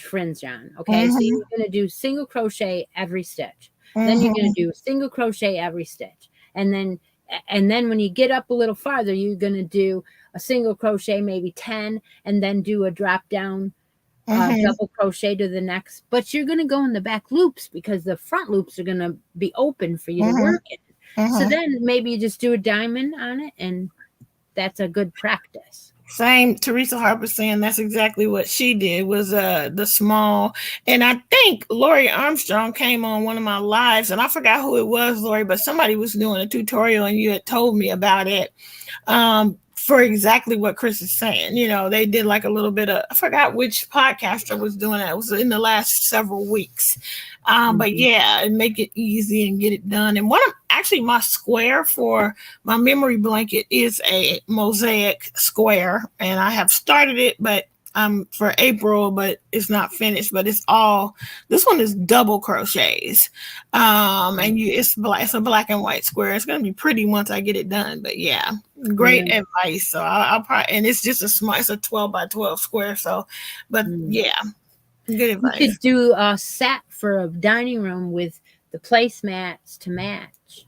fringe on. Okay, so you're gonna do single crochet every stitch. Then you're gonna do single crochet every stitch. And then when you get up a little farther, you're going to do a single crochet, maybe 10, and then do a drop down double crochet to the next. But you're going to go in the back loops because the front loops are going to be open for you to work in. So then maybe you just do a diamond on it, and that's a good practice. Same. Teresa Harper saying that's exactly what she did, was the small. And I think Lori Armstrong came on one of my lives, and I forgot who it was, Lori, but somebody was doing a tutorial, and you had told me about it for exactly what Chris is saying. They did like a little bit of, I forgot which podcaster was doing that. It was in the last several weeks. But yeah, and make it easy and get it done. And my square for my memory blanket is a mosaic square, and I have started it, but for April, but it's not finished. But this one is double crochets, and it's a black and white square. It's gonna be pretty once I get it done. But yeah, great advice. So I'll probably, and it's just it's a 12 by 12 square. So, but yeah. Good You advice. could do a set for a dining room with the placemats to match.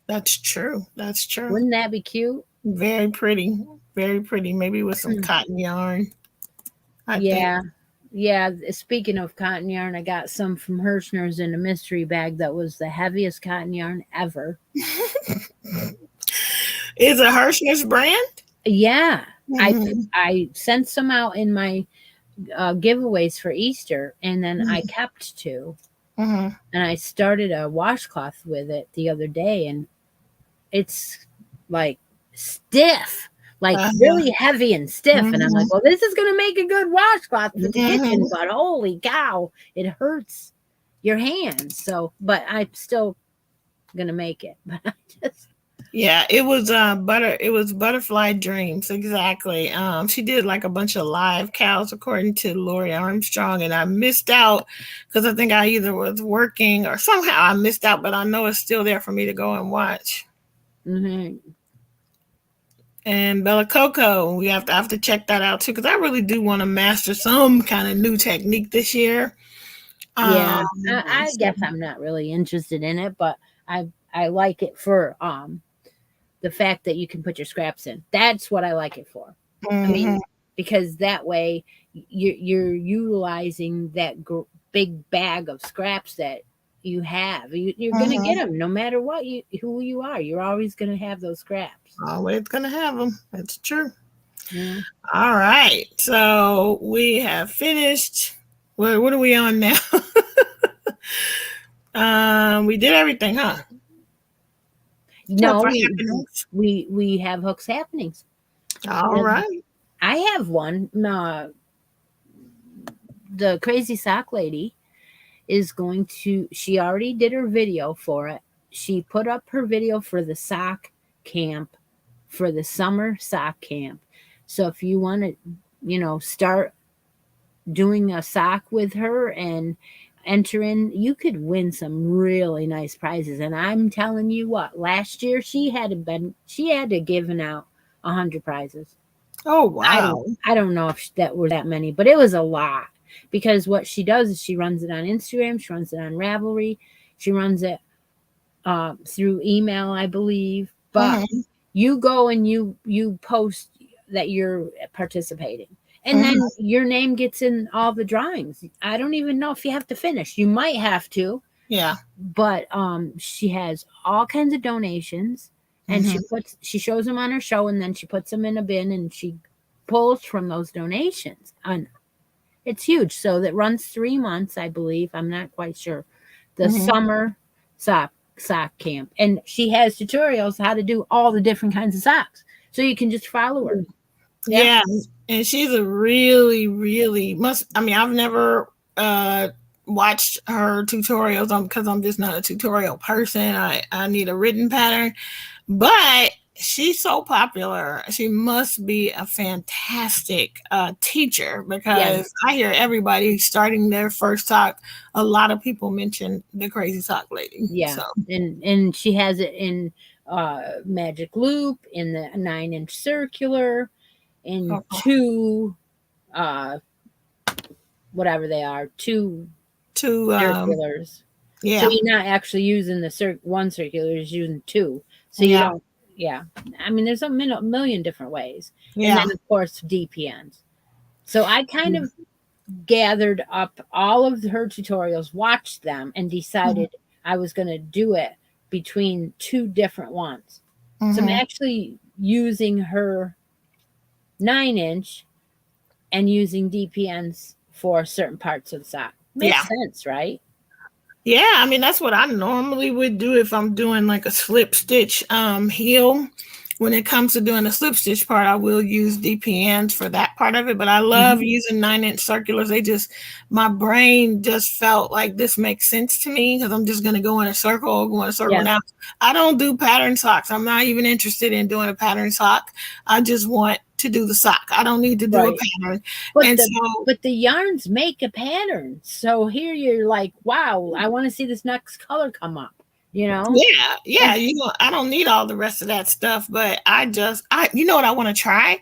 That's true. That's true. Wouldn't that be cute? Very pretty. Very pretty. Maybe with some cotton yarn. I Yeah. Yeah. Speaking of cotton yarn, I got some from Hirschner's in a mystery bag that was the heaviest cotton yarn ever. think. Is it Hirschner's brand? Yeah. Mhm. I sent some out in my giveaways for Easter, and then I kept 2. Mhm. And I started a washcloth with it the other day, and it's like stiff, like really heavy and stiff. And I'm like, well, this is going to make a good washcloth for the kitchen, but holy cow, it hurts your hands. So, but I'm still going to make it. But I just, Yeah, it was Butterfly Dreams, exactly. She did like a bunch of live cows according to Lori Armstrong, and I missed out because I think I either was working or somehow I missed out, but I know it's still there for me to go and watch. And Bella Coco, we have to check that out too, because I really do want to master some kind of new technique this year. yeah, I guess I'm not really interested in it, but I like it for the fact that you can put your scraps in. That's what I like it for. I mean, because that way you're utilizing that big bag of scraps that you have. You're going to get them no matter what who you are. You're always going to have those scraps. Always going to have them. That's true. Yeah. All right. So we have finished. What are we on now? We did everything, huh? No, we have hooks happenings. All right. I have one. The crazy sock lady is going to. She already did her video for it. She put up her video for the sock camp, for the summer sock camp. So if you want to, start doing a sock with her and enter in, you could win some really nice prizes. And I'm telling you what, last year she had to given out 100 prizes. Oh wow. I don't know if that were that many, but it was a lot, because what she does is she runs it on Instagram, she runs it on Ravelry, she runs it through email, I believe. But you go and you post that you're participating. And then your name gets in all the drawings. I don't even know if you have to finish. You might have to. Yeah. But she has all kinds of donations, and she shows them on her show, and then she puts them in a bin, and she pulls from those donations. And it's huge. So that runs 3 months, I believe. I'm not quite sure. The summer sock camp. And she has tutorials how to do all the different kinds of socks. So you can just follow her. Yeah. And she's a really, really I've never watched her tutorials because I'm just not a tutorial person. I need a written pattern, but she's so popular. She must be a fantastic teacher, because I hear everybody starting their first sock. A lot of people mention the crazy sock lady. Yeah. So. And she has it in magic loop, in the 9-inch circular, in 2 whatever they are, 2 circulars. Yeah. So you're not actually using the one circular, you're using 2. So you don't. Yeah. I mean, there's a million different ways. Yeah. And then of course DPNs. So I kind of gathered up all of her tutorials, watched them, and decided I was going to do it between 2 different ones. So I'm actually using her 9-inch and using DPNs for certain parts of the sock. Makes sense, right? Yeah, I mean, that's what I normally would do if I'm doing like a slip stitch heel. When it comes to doing the slip stitch part, I will use DPNs for that part of it. But I love using 9-inch circulars. My brain just felt like this makes sense to me, because I'm just going to go in a circle. Now, I don't do pattern socks. I'm not even interested in doing a pattern sock. I just want to do the sock. I don't need to do a pattern. But the yarns make a pattern. So here you're like, wow, I want to see this next color come up. you know? Yeah. I don't need all the rest of that stuff, but you know what I want to try,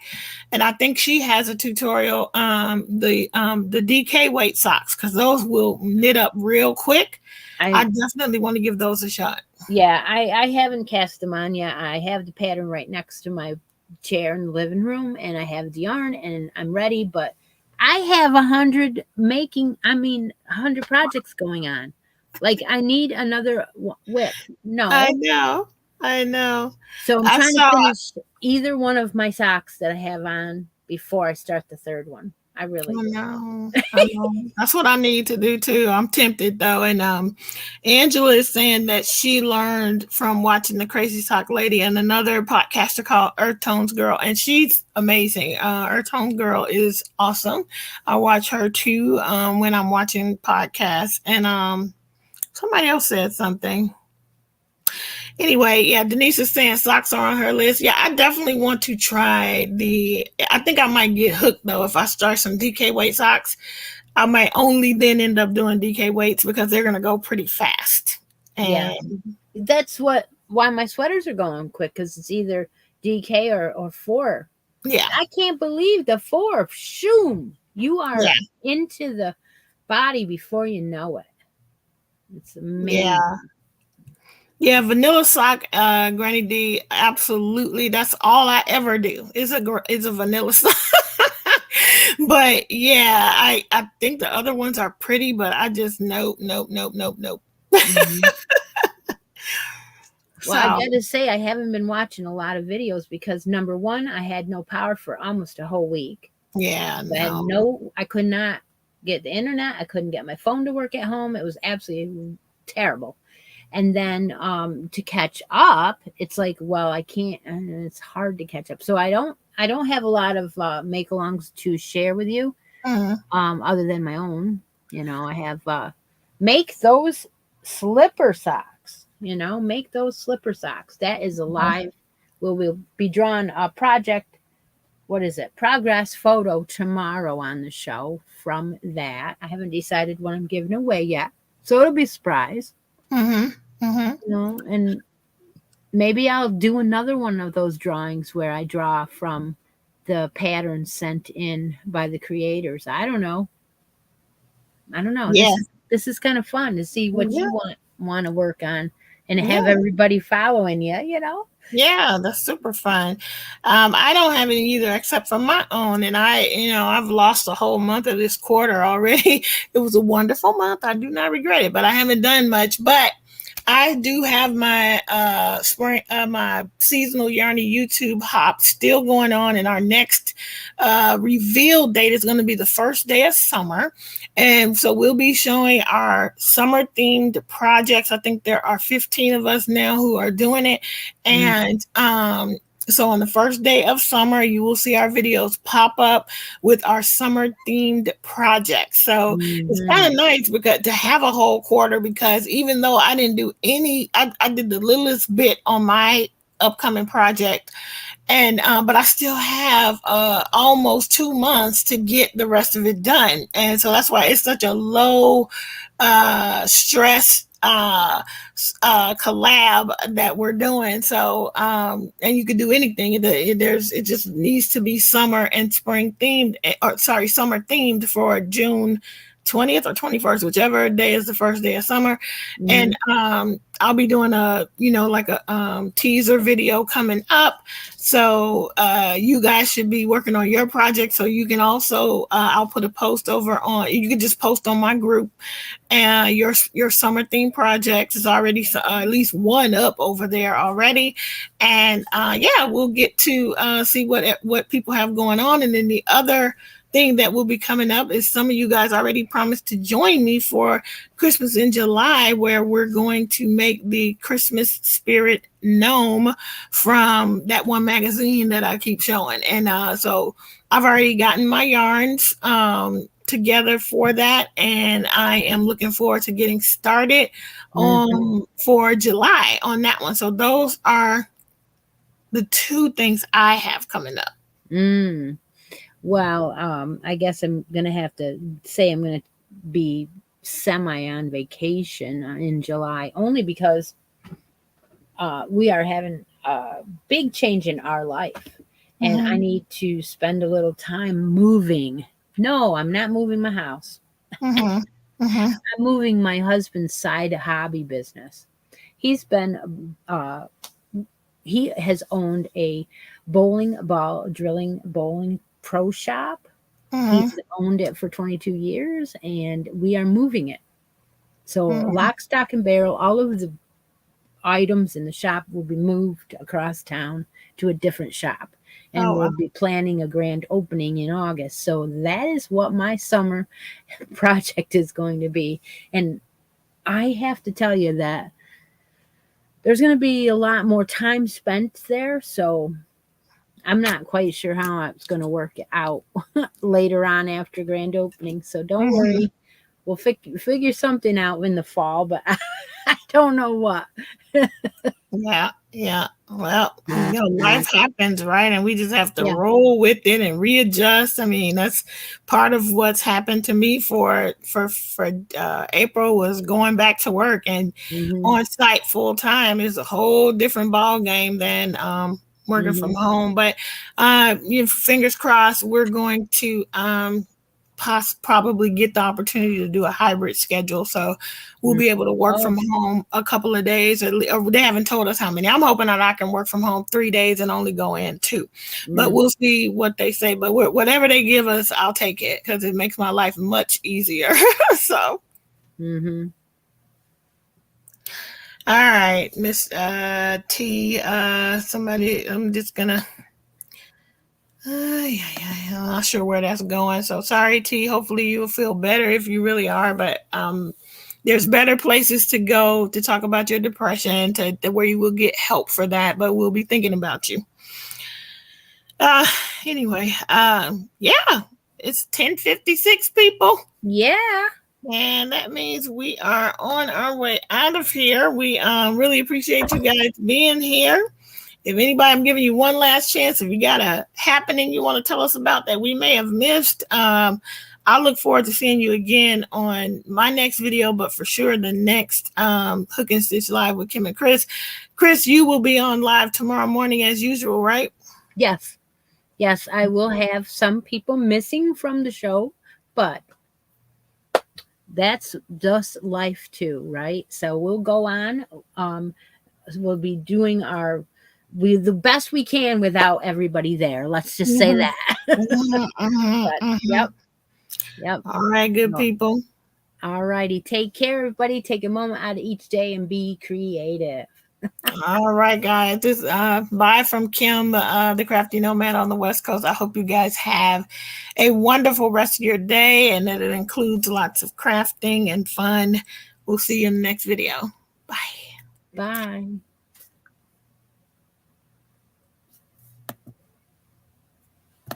and I think she has a tutorial. The DK weight socks, because those will knit up real quick. I definitely want to give those a shot. Yeah, I haven't cast them on yet. I have the pattern right next to my chair in the living room, and I have the yarn, and I'm ready. But I have 100 projects going on. Like, I need another whip. No, I know. so I'm trying to finish either one of my socks that I have on before I start the third one. I really know. That's what I need to do too. I'm tempted though. And Angela is saying that she learned from watching the Crazy Sock Lady and another podcaster called Earth Tones Girl, and she's amazing. Earth Tones Girl is awesome. I watch her too when I'm watching podcasts. And somebody else said something. Anyway, yeah, Denise is saying socks are on her list. Yeah, I definitely want to try I think I might get hooked though if I start some DK weight socks. I might only then end up doing DK weights because they're going to go pretty fast. And that's why my sweaters are going quick, because it's either DK or 4. Yeah. I can't believe the 4. Shoom. You are into the body before you know it. It's amazing. Yeah, vanilla sock, Granny D, absolutely. That's all I ever do is a vanilla sock. But yeah, I think the other ones are pretty, but I just nope. Mm-hmm. Well, I gotta say, I haven't been watching a lot of videos because, number one, I had no power for almost a whole week. Yeah, I could not get the internet. I couldn't get my phone to work at home. It was absolutely terrible. And then to catch up, it's like, well, I can't, and it's hard to catch up. So I don't have a lot of make-alongs to share with you, other than my own. You know, I have make those slipper socks. You know, make those slipper socks. That is alive. We'll be drawing a project. What is it? Progress photo tomorrow on the show from that. I haven't decided what I'm giving away yet, so it'll be a surprise. You know, and maybe I'll do another one of those drawings where I draw from the patterns sent in by the creators. I don't know. Yeah. This is kind of fun to see what you want to work on and have everybody following you, you know? Yeah, that's super fun. I don't have any either except for my own. And I've lost a whole month of this quarter already. It was a wonderful month. I do not regret it, but I haven't done much. But I do have my my seasonal Yarny YouTube hop still going on, and our next reveal date is going to be the first day of summer, and so we'll be showing our summer themed projects. I think there are 15 of us now who are doing it, and so on the first day of summer, you will see our videos pop up with our summer themed projects. So it's kind of nice because to have a whole quarter, because even though I didn't do any, I did the littlest bit on my upcoming project, and but I still have almost 2 months to get the rest of it done. And so that's why it's such a low stress collab that we're doing. So and you could do anything. It just needs to be summer and spring themed, summer themed for June 20th or 21st, whichever day is the first day of summer. And I'll be doing a teaser video coming up, so you guys should be working on your project. So you can also I'll put a post over on, you can just post on my group, and your summer theme projects is already at least one up over there already. And we'll get to see what people have going on. And then the other thing that will be coming up is some of you guys already promised to join me for Christmas in July, where we're going to make the Christmas spirit gnome from that one magazine that I keep showing. And so I've already gotten my yarns together for that, and I am looking forward to getting started for July on that one. So those are the two things I have coming up. Well, I guess I'm gonna have to say I'm gonna be semi on vacation in July, only because we are having a big change in our life, and I need to spend a little time moving. No, I'm not moving my house. I'm moving my husband's side hobby business. He's been he has owned a bowling ball drilling bowling pro shop. He's owned it for 22 years, and we are moving it. So lock, stock, and barrel, all of the items in the shop will be moved across town to a different shop. And we'll be planning a grand opening in August. So that is what my summer project is going to be. And I have to tell you that there's going to be a lot more time spent there. So I'm not quite sure how it's going to work out later on after grand opening. So don't worry. We'll figure something out in the fall, but I don't know what. Yeah. Well, life happens, right? And we just have to roll with it and readjust. I mean, that's part of what's happened to me for April was going back to work and on site full time is a whole different ball game than working from home. But fingers crossed, we're going to probably get the opportunity to do a hybrid schedule, so we'll be able to work from home a couple of days, or they haven't told us how many. I'm hoping that I can work from home 3 days and only go in 2, but we'll see what they say. But whatever they give us, I'll take it because it makes my life much easier. So all right, Miss T, somebody, I'm just gonna I'm not sure where that's going. So sorry, T. Hopefully you will feel better if you really are. But there's better places to go to talk about your depression, to where you will get help for that. But we'll be thinking about you. Anyway, it's 10:56, people. Yeah. And that means we are on our way out of here. We really appreciate you guys being here. If anybody, I'm giving you one last chance. If you got a happening you want to tell us about that we may have missed, I'll look forward to seeing you again on my next video, but for sure the next Hook and Stitch Live with Kim and Chris. Chris, you will be on live tomorrow morning as usual, right? Yes. Yes, I will have some people missing from the show, but that's just life too, right? So we'll go on. We'll be doing the best we can without everybody there. Let's just say that. Yep. All right, good people. All righty. Take care, everybody. Take a moment out of each day and be creative. All right, guys. This bye from Kim, the Crafty Nomad on the West Coast. I hope you guys have a wonderful rest of your day and that it includes lots of crafting and fun. We'll see you in the next video. Bye. Bye.